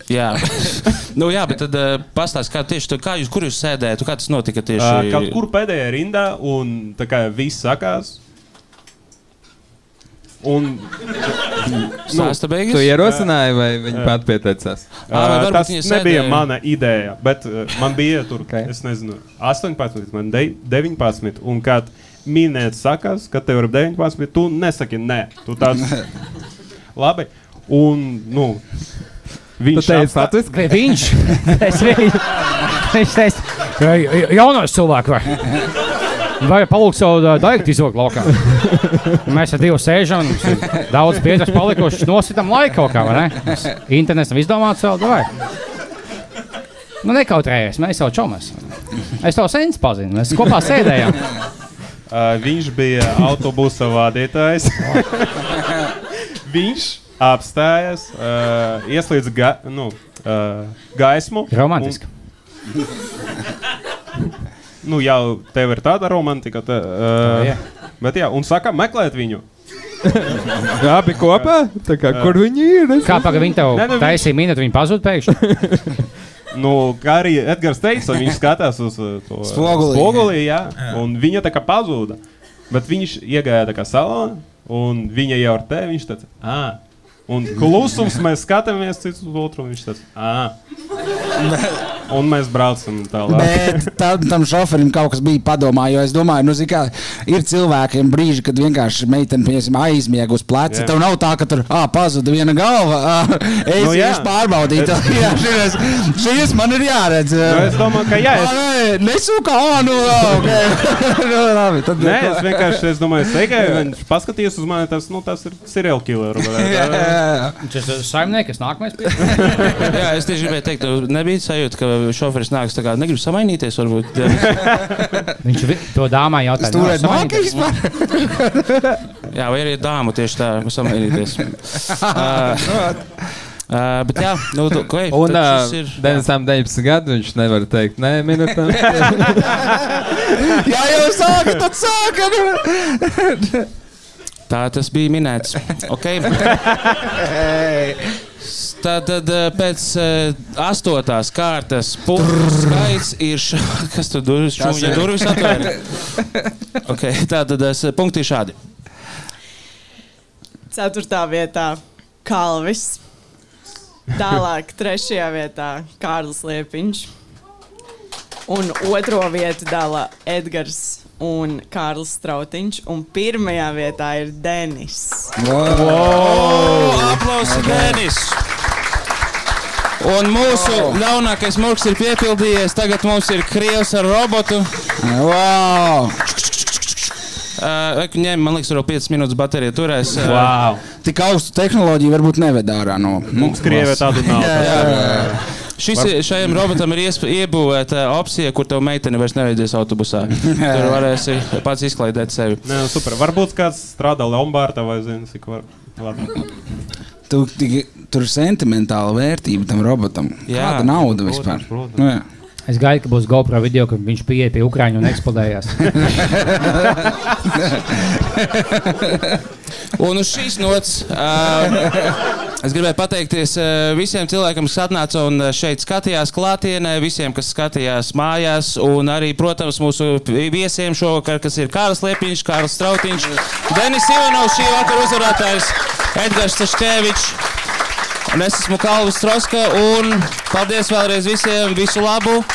Jā. Nu jā, bet tad pastāst, kur jūs sēdējat, kā tas notika tieši? Kaut kur pēdējā rindā, un tā kā viss sakās. Un... Sāsta beigas? Tu ierosināji, vai viņi pat pieteicās? Tas nebija mana ideja, bet man bija tur, es nezinu, 18, man 19, un kad minēt sakās, kad tev ir 19, tu nesaki nē. Tu tāds... Labi. Un, viņš teica, viņš teica, jaunos cilvēku vai palūk savu daiktu izvilkt laukā. Mēs ar 2 sēžam, daudz pietras palikuši, nositam laiku kaut kā, vai ne? Internets nav izdomāts vēl, vai? Nekautrējies, mēs jau čomas. Es tev sens pazinu, mēs kopā sēdējām. Viņš bija autobusa vadītājs. Viņš apstājas, ieslīdz gaismu. Romantiski. Jau tev ir tāda romantika. Bet jā, un saka, meklēt viņu. Abi kopā? Tā kā, kur viņi ir? Kā paga viņi tev taisīja minētu, viņi pazūd pēkšņi? Kā arī Edgars teica, viņš skatās uz to spogulī, jā, un viņa tā kā pazūda. Bet viņš iegāja tā kā salonā, un viņa jau ar te, viņš tāds, un klusums mēs skatāmies cits uz otru, un viņš tāds, un mēs braucam tālāk. Bet tam šoferim kaut kas bija padomā, jo es domāju, kā ir cilvēkiem brīži, kad vienkārši meiteni, pieņemsim, aizmieg uz pleca. Tev nav tā, ka tur pazuda viena galva, es pārbaudītu. Jā, šis man ir jāredz. Es domāju, ka jā. Nesūkā, labi. Nē, es vienkārši, domāju, viņš paskatījās uz mani, tas ir serial killer. Tas ir saimnieks, kas nākamais pie. Jā, es tieši gribēju teikt, nebija sajūta, ka šoferis nāks tā kā negrib samainīties, varbūt. Viņš to dāmai jautāja. Stūrēt mākīs par. Jā, vai arī dāmu tieši tā samainīties. Bet jā, un Denisam 19 gadu, viņš nevar teikt, nē, minūtām. Jā, jau sāka, tad sāka. Tā tas bija minēts. Okay. Tad pēc 8. kārtas punktu skaits ir kas tur durvis atvēra? Okay, tātad punkti ir šādi. 4. vietā Kalvis. Tālāk 3. vietā Kārlis Liepiņš. Un 2. vietu dala Edgars un Kārlis Strautiņš. Un 1. vietā ir Denis. Aplausi, Denis! Un mūsu ļaunākais murgs ir piepildījies. Tagad mums ir krievs ar robotu. Wow! Man liekas, vēl 5 minūtes baterija turēs. Wow! Tik augstu tehnoloģiju varbūt neved ārā no mums Krievē tādu nav. Šajam robotam ir iebūvēta opcija, kur tev meiteni vairs nevajadzēs autobusā. Tur varēsi pats izklaidēt sevi. Nē, super. Varbūt kāds strādā Lombārdā vai zini, cik var. Tur ir sentimentāla vērtība tam robotam. Jā, kāda nauda vispār? Nu, jā. Es gaidu, ka būs GoPro video, ka viņš pieeja pie Ukraiņu un eksplodējās. Un uz šīs nots es gribēju pateikties visiem cilvēkiem, kas atnāca un šeit skatījās klātienē, visiem, kas skatījās mājās, un arī, protams, mūsu viesiem šovakar, kas ir Kārlis Liepiņš, Kārlis Strautiņš, Denis Ivanovs, šī vakara uzvarētājs, Edgars Staškevičs, un es esmu Kalvis Troska, un paldies vēlreiz visiem, visu labu!